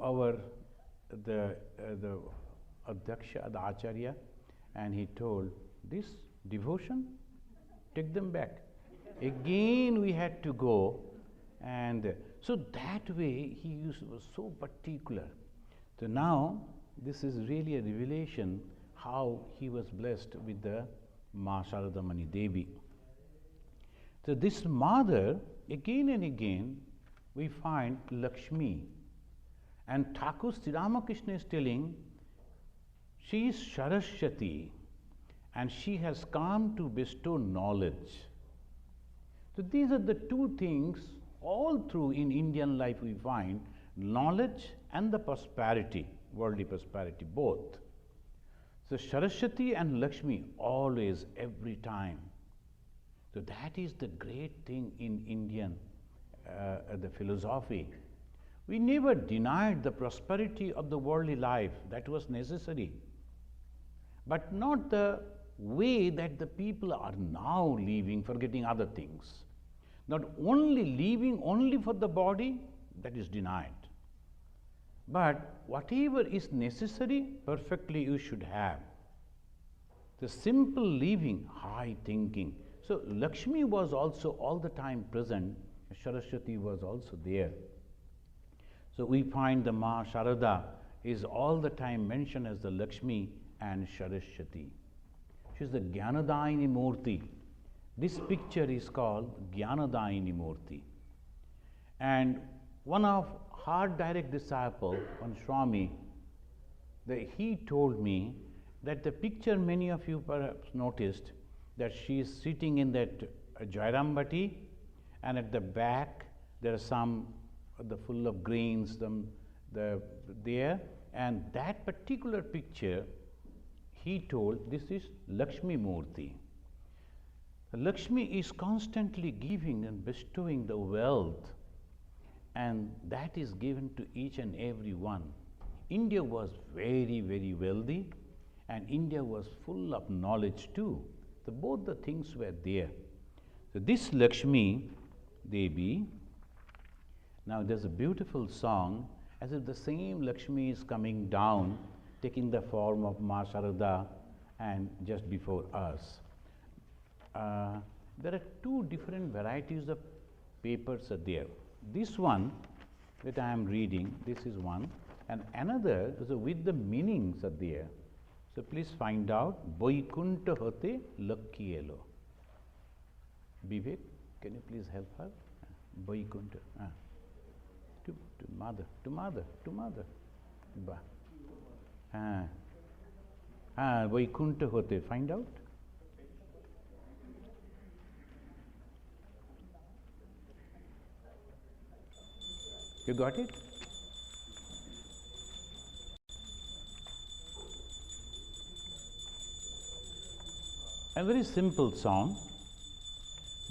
S1: the Adhyaksha, the Acharya, and he told, this devotion, take them back. Again we had to go, and so that way he was so particular. So now this is really a revelation how he was blessed with the Ma Sharadamani Devi. So this mother, again and again, we find Lakshmi. And Thakur Sri Ramakrishna is telling, she is Saraswati, and she has come to bestow knowledge. So these are the two things all through in Indian life we find, knowledge and the prosperity, worldly prosperity, both. So Saraswati and Lakshmi always, every time. So that is the great thing in Indian the philosophy. We never denied the prosperity of the worldly life, that was necessary, but not the way that the people are now living, forgetting other things. Not only living only for the body, that is denied, but whatever is necessary, perfectly you should have. The simple living, high thinking. So Lakshmi was also all the time present, Saraswati was also there. So we find the Ma Sharada is all the time mentioned as the Lakshmi and Saraswati. She is the Jnanadayini Murti. This picture is called Jnanadayini Murti. And one of her direct disciple, one Swami, he told me that the picture many of you perhaps noticed, that she is sitting in that Jairambati, and at the back there are some full of grains there, and that particular picture, he told, this is Lakshmi Murti. Lakshmi is constantly giving and bestowing the wealth, and that is given to each and every one. India was very, very wealthy, and India was full of knowledge too. So both the things were there. So this Lakshmi Devi, now there's a beautiful song, as if the same Lakshmi is coming down, taking the form of Ma Sharada, and just before us. There are two different varieties of papers are there. This one that I am reading, this is one, and another is with the meanings are there. So please find out. Vaikunta hote lakki elo. Vivek, can you please help her? Vaikunta. To mother, to mother, to mother. Vaikunta hote. Find out. You got it? A very simple song.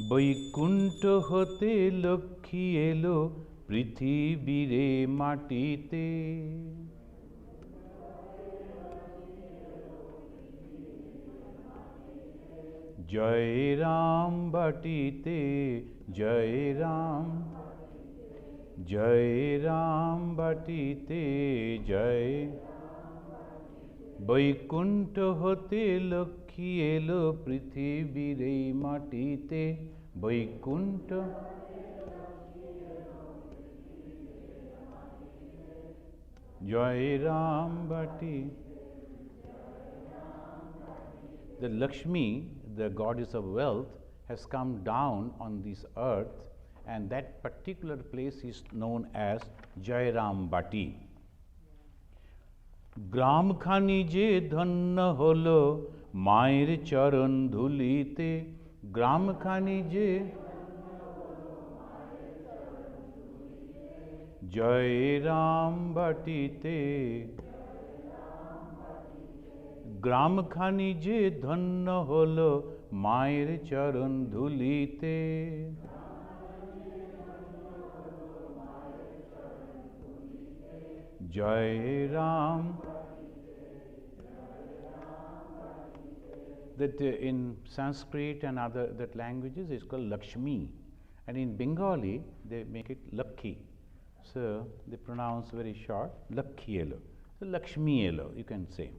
S1: Vaikunta hote lakhi elo prithibire matite. Jai Ram Batite, Jai Ram, Jai Ram Batite, Jai. Vaikuntha হতে লক্ষ্মী এলো পৃথিবীর এই মাটিতে, বৈকুণ্ঠ। জয় রাম বাটি। The Lakshmi, the goddess of wealth, has come down on this earth, and that particular place is known as Jairam Bati. গ্রামখানি যে ধন্য হলো মায়ের চরণ ধুলিতে, গ্রামখানি যে জয় রাম বাটিতে, গ্রামখানি যে ধন্য হলো মায়ের চরণ ধুলিতে। জয় Ram. That in Sanskrit and other that languages is called Lakshmi, and in Bengali they make it Lakhi. So they pronounce very short, Lakhielo. So Lakshmielo, you can say.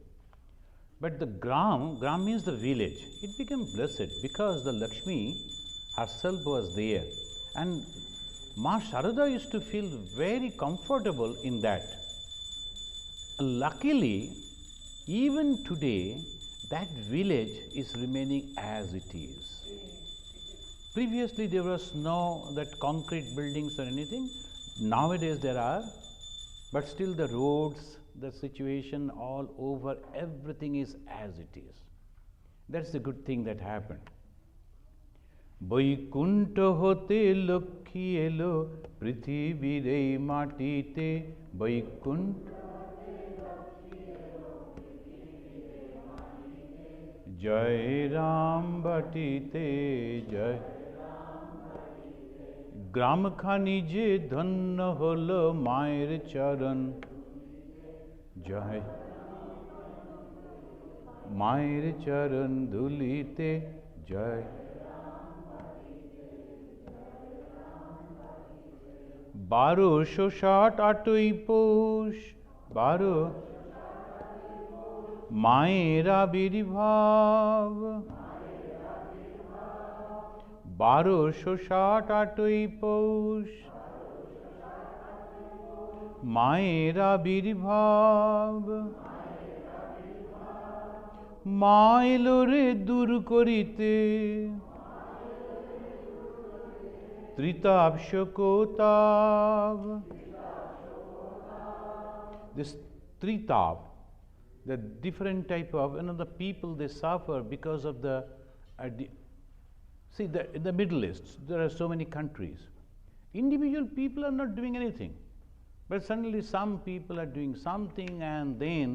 S1: But the Gram means the village. It became blessed because the Lakshmi herself was there, and Ma Sarada used to feel very comfortable in that. Luckily, even today, that village is remaining as it is. Previously, there was no that concrete buildings or anything. Nowadays, there are, but still the roads, the situation all over, everything is as it is. That's the good thing that happened. Vaikuntha হতে লক্ষ্মী এলো পৃথিবীর এই মাটিতে, বৈকুণ্ঠ। জয় রাম বাটিতে, জয়। গ্রামখানি যে ধন্য হলো মায়ের চরণ, জয় মায়ের চরণ ধুলিতে, জয়। 1260 পৌষ, 12 মায়ের আবির্ভাব, 1260 পৌষ মায়ের আবির্ভাব। মা এলো রে দূর করিতে ত্রিতাপ শোকতাপ। This tritap, the different type of, the people they suffer because of the, see, in the Middle East, there are so many countries. Individual people are not doing anything, but suddenly some people are doing something, and then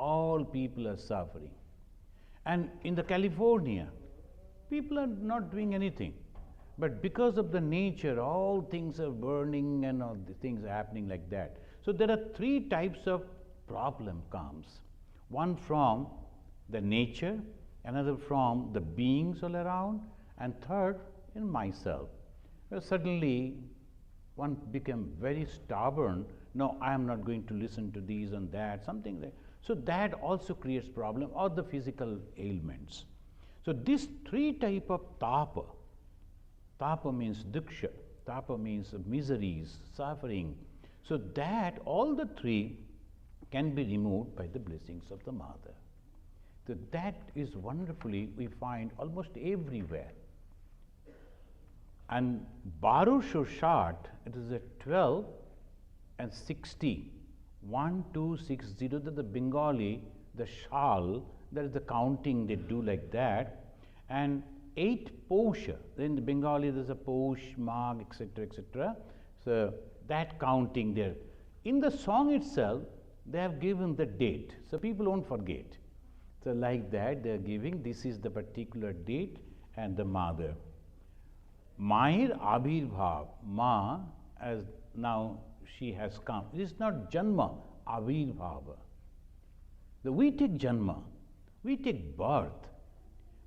S1: all people are suffering. And in the California, people are not doing anything, but because of the nature, all things are burning and all the things are happening like that. So there are three types of problem comes. One from the nature, another from the beings all around, and third in myself. Well, suddenly one became very stubborn. No, I am not going to listen to these and that, something like. So that also creates problem, or the physical ailments. So these three type of tapa. Tapa means duksha, tapa means miseries, suffering. So that all the three can be removed by the blessings of the mother. So that is wonderfully we find almost everywhere. And 1260, it is a 12 and 60, 1260, that the Bengali, the shal, that is the counting they do like that, and 8 Posha. In the Bengali there is a Posh, Mag, etc., etc. So that counting there. In the song itself, they have given the date, so people won't forget. So like that, they are giving, this is the particular date and the mother. Mair Abhirbhav, Ma, as now she has come. It is not Janma, Abhirbhava. We take Janma, we take birth,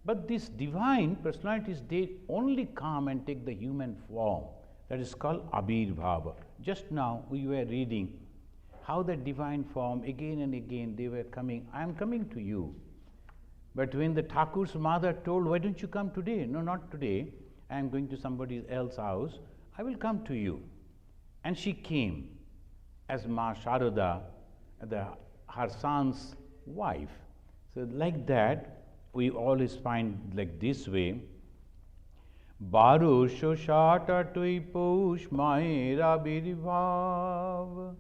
S1: But these divine personalities, they only come and take the human form. That is called Abhirbhava. Just now we were reading how the divine form, again and again, they were coming. I am coming to you. But when the Thakur's mother told, why don't you come today? No, not today. I am going to somebody else's house. I will come to you. And she came as Ma Sarada, her son's wife. So like that, we always find like this way. Barosho shata tui poush maera biribhav.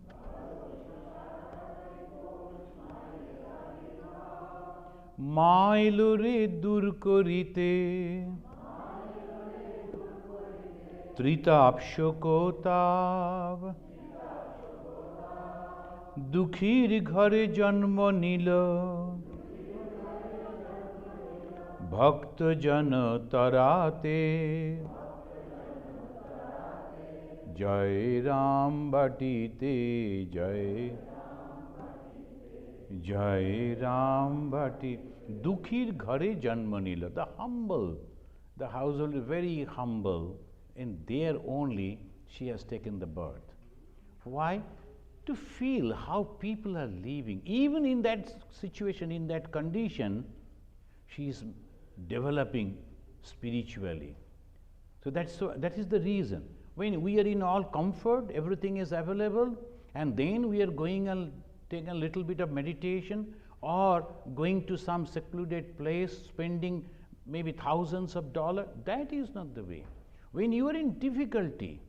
S1: Mailore dur korite. Tritapshokotav. Dukhir ghare janma nila. भक्त जन तराते जय राम बटीते जय जय राम बटी दुखीर घरे जन्म नील the humble, the household is very humble, and there only she has taken the birth. Why? To feel how people are living. Even in that situation, in that condition, she is developing spiritually. So that is the reason. When we are in all comfort, everything is available, and then we are going and taking a little bit of meditation, or going to some secluded place, spending maybe thousands of dollars, that is not the way. When you are in difficulty,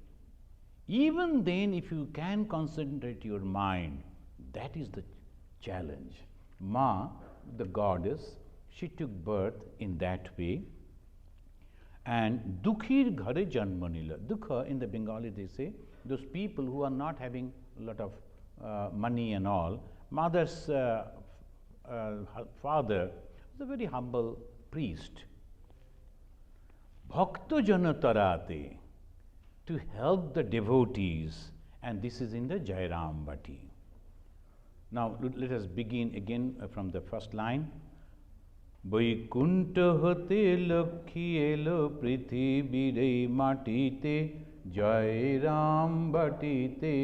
S1: even then if you can concentrate your mind, that is the challenge. Ma, the goddess, she took birth in that way. And dukhir ghare janma nila. Dukha in the Bengali they say, those people who are not having a lot of money and all. Mother's father was a very humble priest. Bhakta jana tarate, to help the devotees, and this is in the Jairam Bhatti. Now let us begin again from the first line. Vaikuntha হতে লক্ষ্মী এলো পৃথিবীর মাটিতে জয় রাম বাটিতে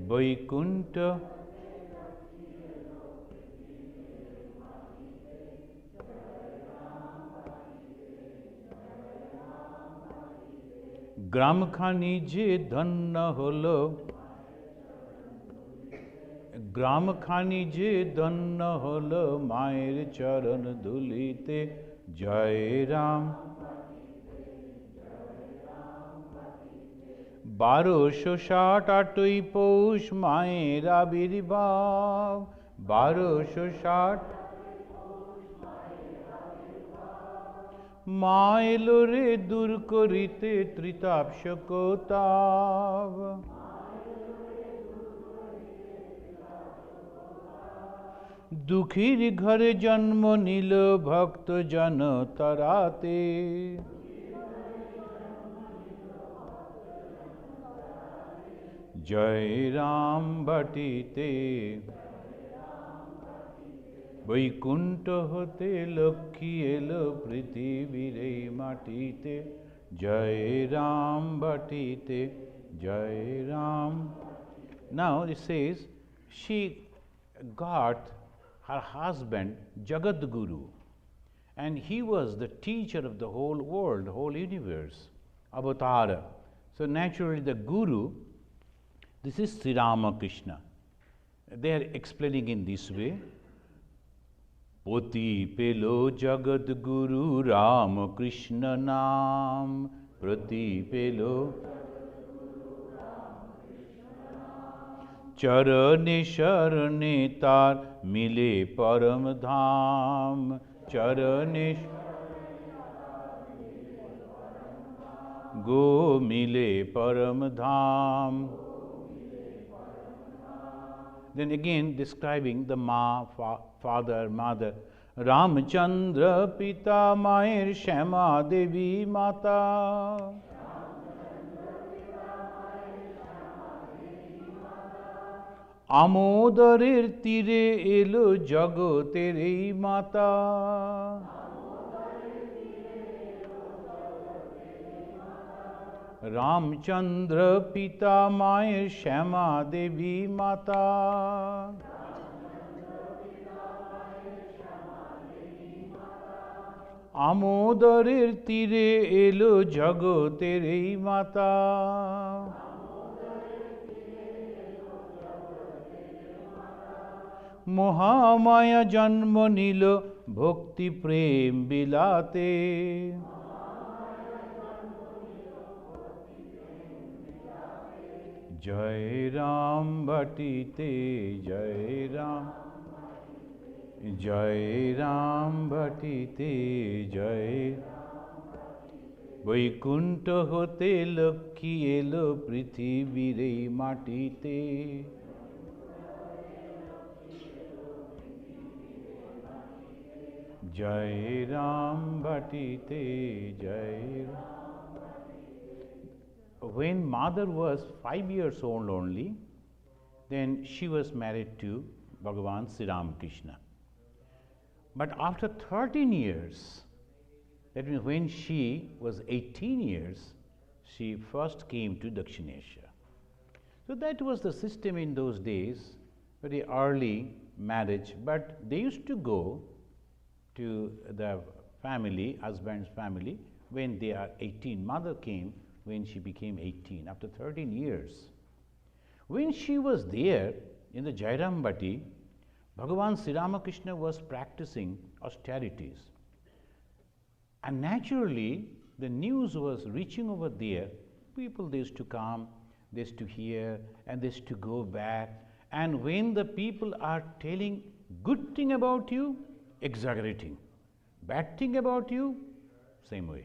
S1: বৈকুণ্ঠ গ্রামখানি যে ধন্য হলো গ্রামখানি যে ধন্য হলো মায়ের চরণ ধুলিতে জয় রাম 1268 পৌষ মায়ের আবির্ভাব 1260 মা এলো রে দূর করিতে ত্রিতাপ শোকতাপ দুঃখীর ঘরে জন্ম নিল ভক্ত জন তারাতে জয় রাম বাটিতে বৈকুণ্ঠ হতে লক্ষ্মী এলো পৃথিবীর এই মাটিতে জয় রাম বাটিতে জয় Ram. Now it says she got her husband Jagadguru, and he was the teacher of the whole world, the whole universe, Avatara. So naturally the Guru, this is Sri Ramakrishna. They are explaining in this way. Poti pelo Jagadguru Ramakrishna naam, Prati pelo चरणे शरणे तार मिले परम धाम चरणे गो मिले परम धाम. Then again describing the father, mother. Ramchandra pita mayer Shama Devi mata. আমোদরের তীরে এলো জগতের এই মাতা, রামচন্দ্র পিতা মায়ের শ্যামা দেবী মাতা। আমোদরের তীরে এলো জগতের এই মাতা, মহামায়া জন্ম নিল ভক্তি প্রেম বিলাতে, জয় রাম বাটিতে জয় রাম, জয় রাম বাটিতে জয়, বৈকুণ্ঠ হতে লক্ষ্মী এলো পৃথিবীর এই মাটিতে, জয় রাম বাটিতে jai Ram. When mother was 5 years old only, then she was married to Bhagavan Sri Ramakrishna. But after 13 years, that means when she was 18 years, she first came to Dakshinesha. So that was the system in those days, very early marriage, but they used to go to the family, husband's family, when they are 18. Mother came when she became 18, after 13 years. When she was there in the Jairambati, Bhagavan Sri Ramakrishna was practicing austerities. And naturally, the news was reaching over there. People, they used to come, they used to hear, and they used to go back. And when the people are telling good thing about you, exaggerating. Bad thing about you, same way.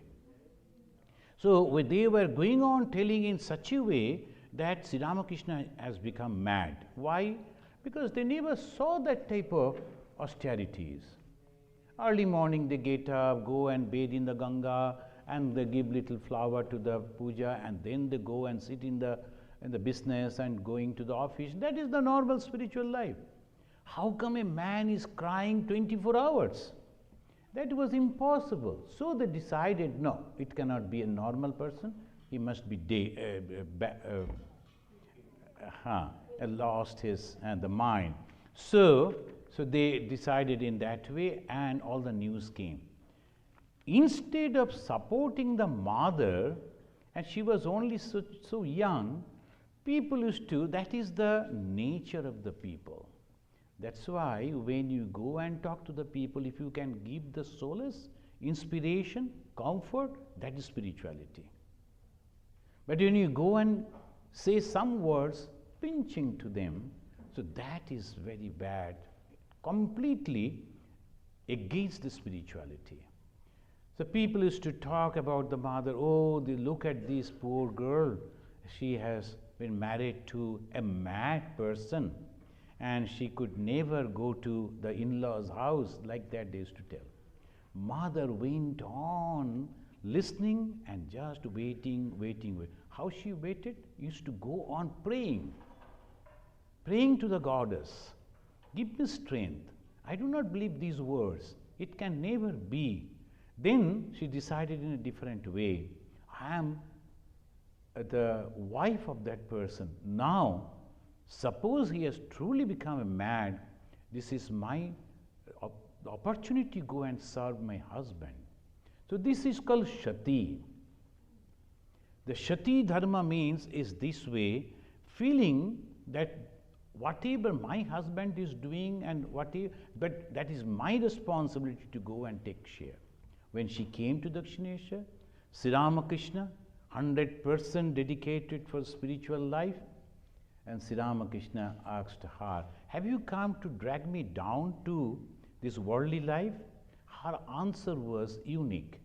S1: So they were going on telling in such a way that Sri Ramakrishna has become mad. Why? Because they never saw that type of austerities. Early morning they get up, go and bathe in the Ganga, and they give little flower to the puja, and then they go and sit in the business and going to the office. That is the normal spiritual life. How come a man is crying 24 hours? That was impossible. So they decided, no, it cannot be a normal person. He must be lost his the mind. So they decided in that way, and all the news came. Instead of supporting the mother, and she was only so young, people used to, that is the nature of the people. That's why when you go and talk to the people, if you can give the solace, inspiration, comfort, that is spirituality. But when you go and say some words pinching to them, so that is very bad, completely against the spirituality. So people used to talk about the mother, oh, they look at this poor girl, she has been married to a mad person, and she could never go to the in-laws' house, like that they used to tell. Mother went on listening and just waiting. How she waited? Used to go on praying to the goddess. Give me strength. I do not believe these words. It can never be. Then she decided in a different way. I am the wife of that person. Now, suppose he has truly become a mad, this is my opportunity to go and serve my husband. So this is called Shati. The Shati Dharma means is this way, feeling that whatever my husband is doing and but that is my responsibility to go and take share. When she came to Dakshinesha, Sri Ramakrishna, 100% dedicated for spiritual life, and Sri Ramakrishna asked her, have you come to drag me down to this worldly life? Her answer was unique.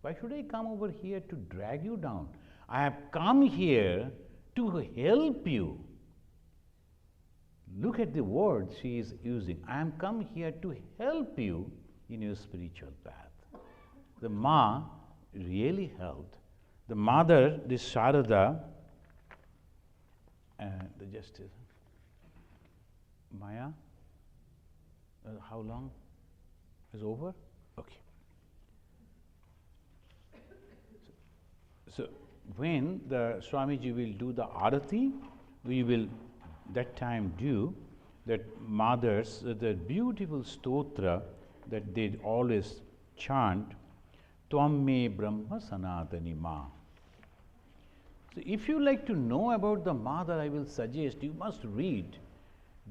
S1: Why should I come over here to drag you down? I have come here to help you. Look at the words she is using. I am come here to help you in your spiritual path. The Ma really helped. The mother, this Sarada, the justice. Maya, how long is over? Okay. So when the Swamiji will do the arati, we will that time do that mothers, the beautiful stotra that they always chant, Tvam me Brahma Sanatani Ma. So if you like to know about the mother, I will suggest you must read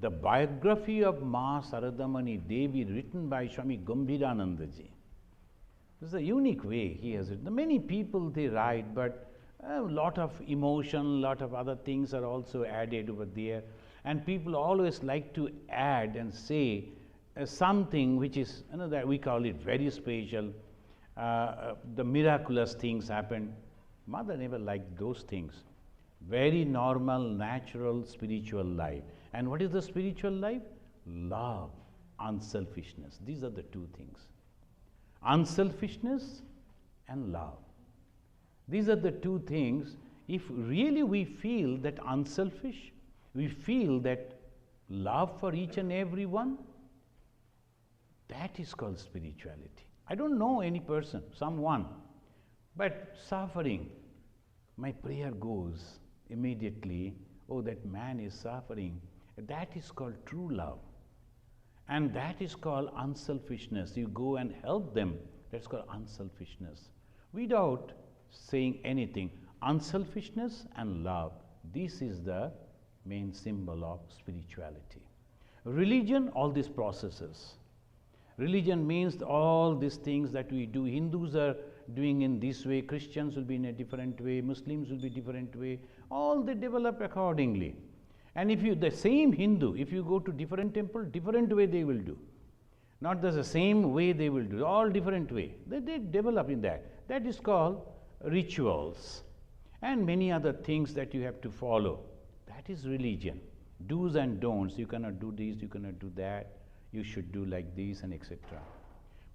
S1: the biography of Ma Saradamani Devi written by Swami Gambhirananda ji. This is a unique way he has written. Many people they write, but a lot of emotion, lot of other things are also added over there. And people always like to add and say something which is, that we call it very special. The miraculous things happen. Mother never liked those things. Very normal, natural, spiritual life. And what is the spiritual life? Love, unselfishness. These are the two things. Unselfishness and love. These are the two things. If really we feel that unselfish, we feel that love for each and every one, that is called spirituality. I don't know any person, someone, but suffering, my prayer goes immediately, oh, that man is suffering. That is called true love. And that is called unselfishness. You go and help them. That's called unselfishness. Without saying anything, unselfishness and love, this is the main symbol of spirituality. Religion, all these processes. Religion means all these things that we do. Hindus are doing in this way, Christians will be in a different way, Muslims will be different way. All they develop accordingly. And if you, the same Hindu, if you go to different temple, different way they will do. Not the same way they will do, all different way. They develop in that. That is called rituals. And many other things that you have to follow. That is religion. Do's and don'ts. You cannot do this, you cannot do that. You should do like this and etc.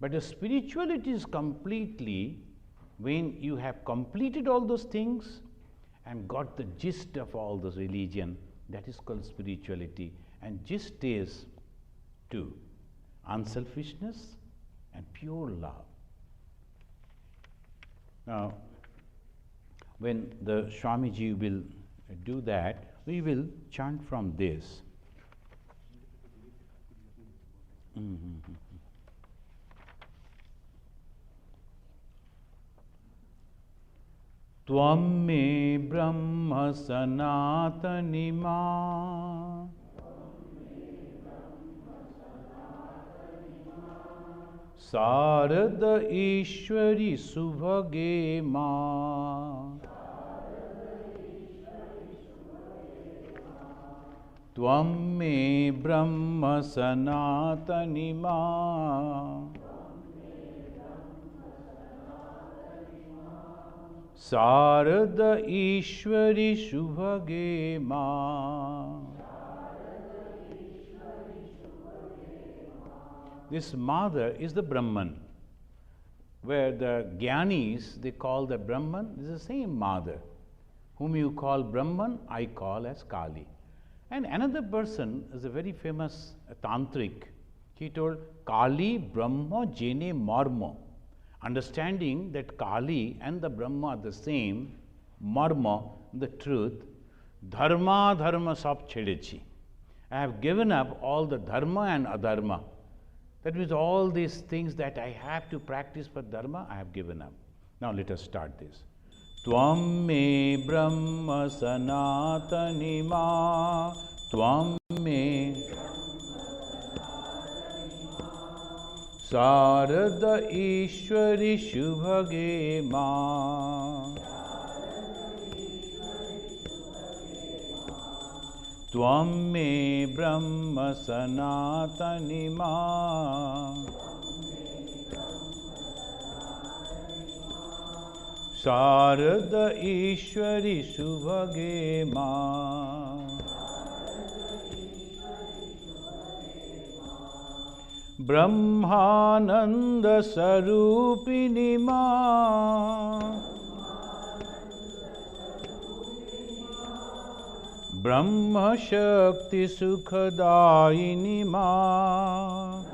S1: But the spirituality is completely when you have completed all those things and got the gist of all this religion. That is called spirituality. And gist is two, unselfishness and pure love. Now, when the Swamiji will do that, we will chant from this. Tvam me Brahma Sanatani Ma Sarada Ishwari Subhage Ma Tvam me Brahma Sanatani Ma Sarada Ishwari Shubhage Ma. This mother is the Brahman. Where the Gyanis, they call the Brahman, is the same mother. Whom you call Brahman, I call as Kali. And another person is a very famous tantric. He told, Kali Brahma Jene Marma. Understanding that Kali and the Brahma are the same, Marma, the truth, Dharma Dharma sab chedechi. I have given up all the Dharma and Adharma. That means all these things that I have to practice for Dharma, I have given up. Now let us start this. Tvam me Brahma Sanatani Ma. Tvam me Sarada Ishwari Shubhage Ma. Tvam me Brahma Sanatani Ma. Sarada Ishwari Shubhage Ma. Brahmananda Sarupini Ma. ब्रह्म शक्ति सुखदायिनी माँ,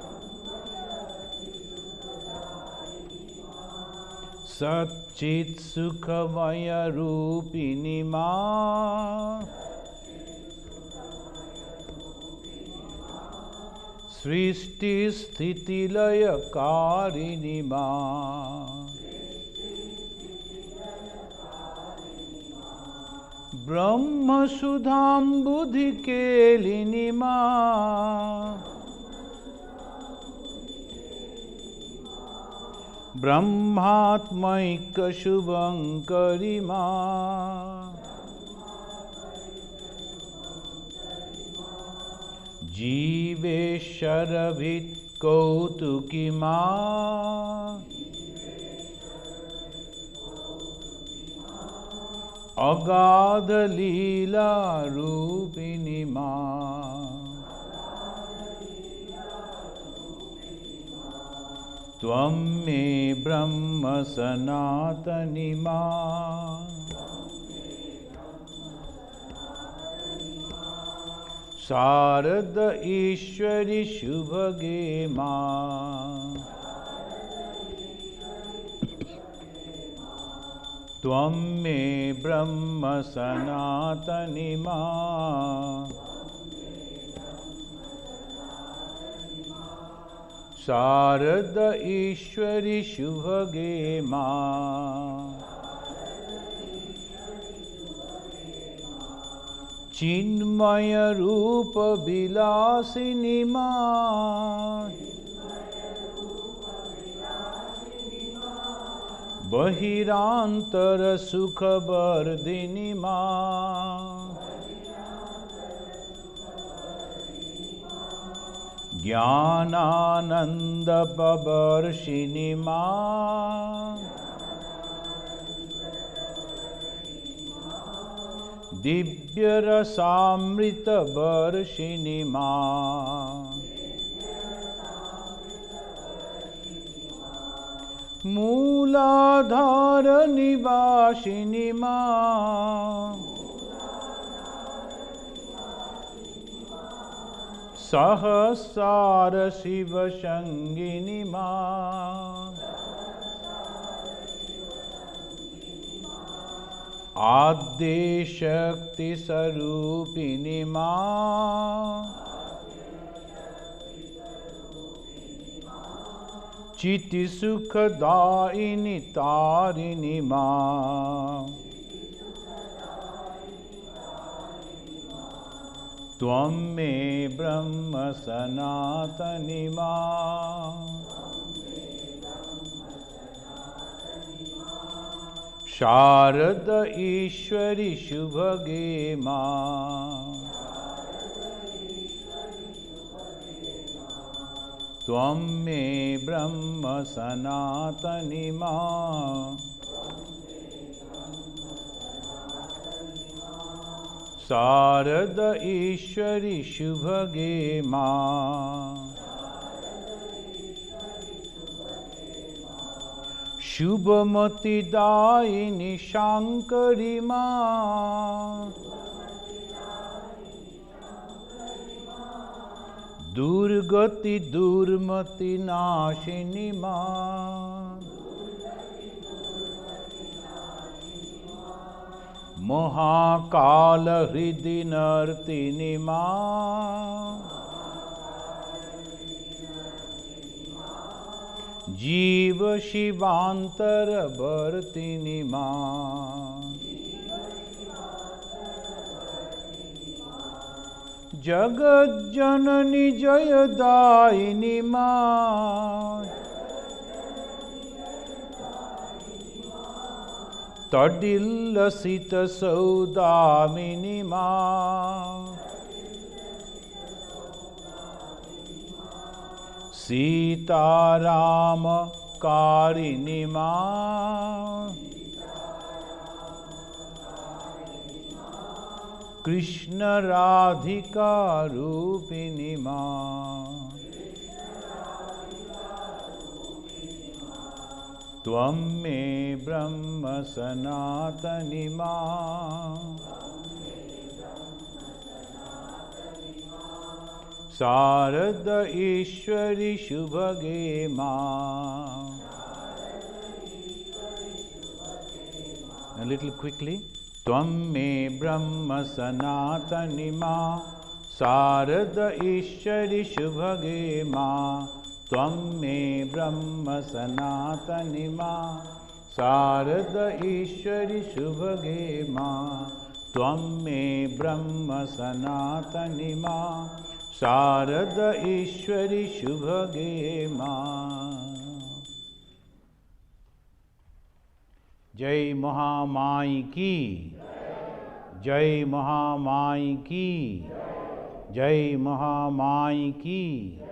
S1: सच्चित् सुखमय रूपिणी माँ, सृष्टि स्थिति लय कारिणी माँ, ब्रह्म सुधाम्बुधि केलिनी माँ, ब्रह्मात्मैक शुभंकरी माँ, जीवेश्वरभित कौतुकी माँ, अगाध लीला रूपिणी माँ, त्वं मे ब्रह्म सनातनी माँ, शारद ईश्वरी शुभगे माँ, त्वं मे ब्रह्म सनातनी माँ, शारद ईश्वरी शुभगे माँ, चिन्मय रूप विलासिनी माँ, बहिरांतर सुख वर्धिनी माँ, ज्ञानानंद प्रवर्षिणी माँ, दिव्य रसामृत वर्षिणी माँ, मूलाधार निवासिनी माँ, सहस्रार शिव संगिनी माँ, आद्य शक्ति स्वरूपिणी माँ, चिति सुखदायिनी तारिणी माँ, त्वं मे ब्रह्म सनातनी माँ, शारद ईश्वरी शुभगे माँ, त्वं मे ब्रह्म सनातनी माँ, शारद ईश्वरी शुभगे माँ, शुभमति दायिनी शांकरी माँ, दुर्गति दुर्मति नाशिनी माँ, महाकाल हृदि नर्तिनी माँ, जीव शिवांतर वर्तिनी माँ, जगत जननी जयदायिनी माँ, तडिल्लसित सौदामिनी माँ, सीताराम कारिणी माँ, कृष्ण राधिका रूपिणी माँ, त्वं मे ब्रह्म सनातनी माँ, Sarada Ishwari Shubhage Ma. A little quickly. Tvam me Brahma Sanatani Ma. Sarada Ishwari Shubhage Ma. Tvam me Brahma Sanatani Ma. Sarada Ishwari Shubhage Ma. Tvam me Brahma Sanatani Ma. Sarada Ishwari Shubhage Ma. Jai Mahamai ki. Jai Mahamai ki. Jai Mahamai ki.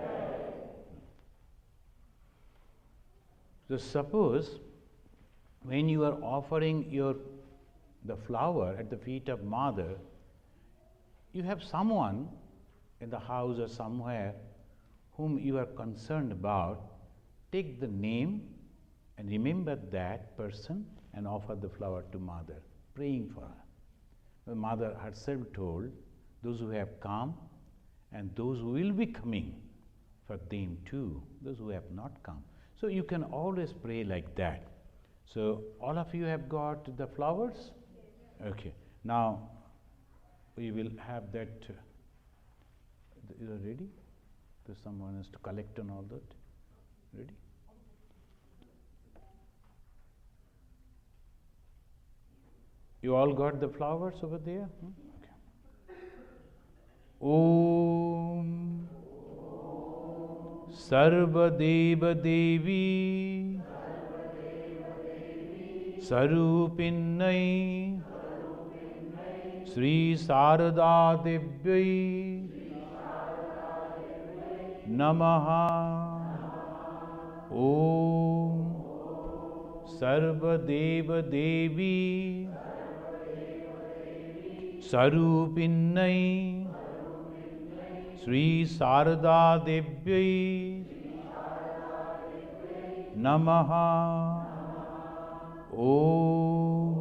S1: So suppose when you are offering the flower at the feet of Mother, you have someone in the house or somewhere whom you are concerned about. Take the name and remember that person and offer the flower to Mother, praying for her. The Mother herself told, those who have come and those who will be coming, for them too, those who have not come. So you can always pray like that. So all of you have got the flowers? Okay. Now we will have that. You are ready? There's someone has to collect on all that. Ready? You all got the flowers over there? Okay. Om Sarva Deva Devi Sarupinnai Sri Sarada Devi Namaha. Om Sarva Deva Devi Sarupinnai Sri Sarada Devi Namaha. Om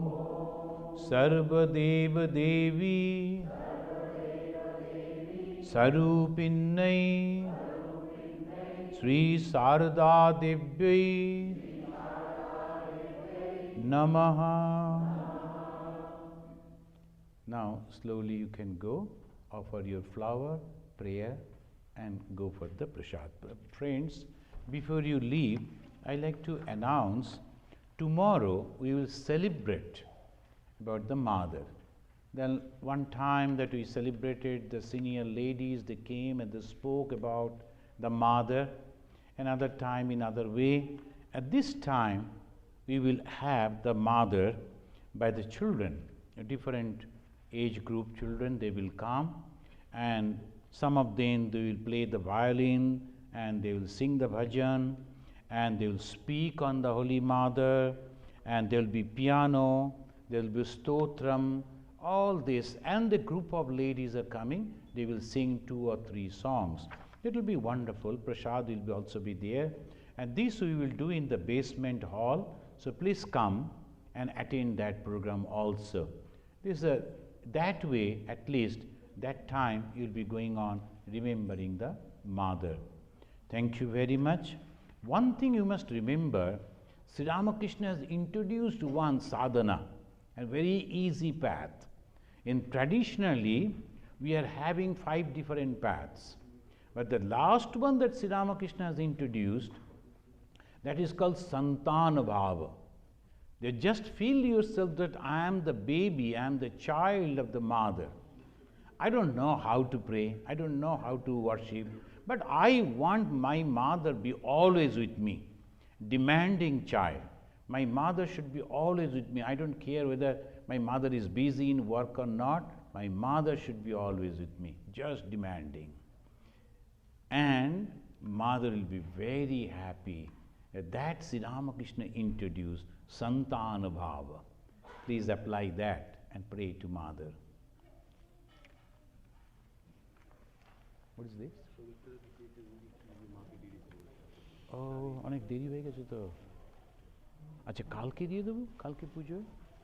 S1: Sarva Deva Devi Sarupinnai Sri Sarada Devi Namaha. Now slowly you can go, offer your flower, prayer and go for the prasad. Friends, before you leave, I like to announce tomorrow we will celebrate about the Mother. Then one time that we celebrated the senior ladies, they came and they spoke about the Mother. Another time in other way. At this time we will have the Mother by the children, a different age group children. They will come and some of them they will play the violin and they will sing the bhajan and they will speak on the Holy Mother and there will be piano, there will be stotram, all this, and the group of ladies are coming, they will sing 2 or 3 songs. It will be wonderful. Prasad will also be there and this we will do in the basement hall. So please come and attend that program also. This is that way, at least that time you will be going on remembering the Mother. Thank you very much. One thing you must remember, Sri Ramakrishna has introduced one sadhana, a very easy path. Traditionally, we are having 5 different paths. But the last one that Sri Ramakrishna has introduced, that is called Santana Bhava. You just feel yourself that I am the baby, I am the child of the Mother. I don't know how to pray, I don't know how to worship, but I want my Mother be always with me. Demanding child. My Mother should be always with me. I don't care whether my Mother is busy in work or not, my Mother should be always with me, just demanding. And Mother will be very happy that Sri Ramakrishna introduced Santana Bhava. Please apply that and pray to Mother. What is this? Oh, অনেক দেরি হয়ে গেছে তো। আচ্ছা কালকে দিয়ে দেবো, কালকে পুজোয়।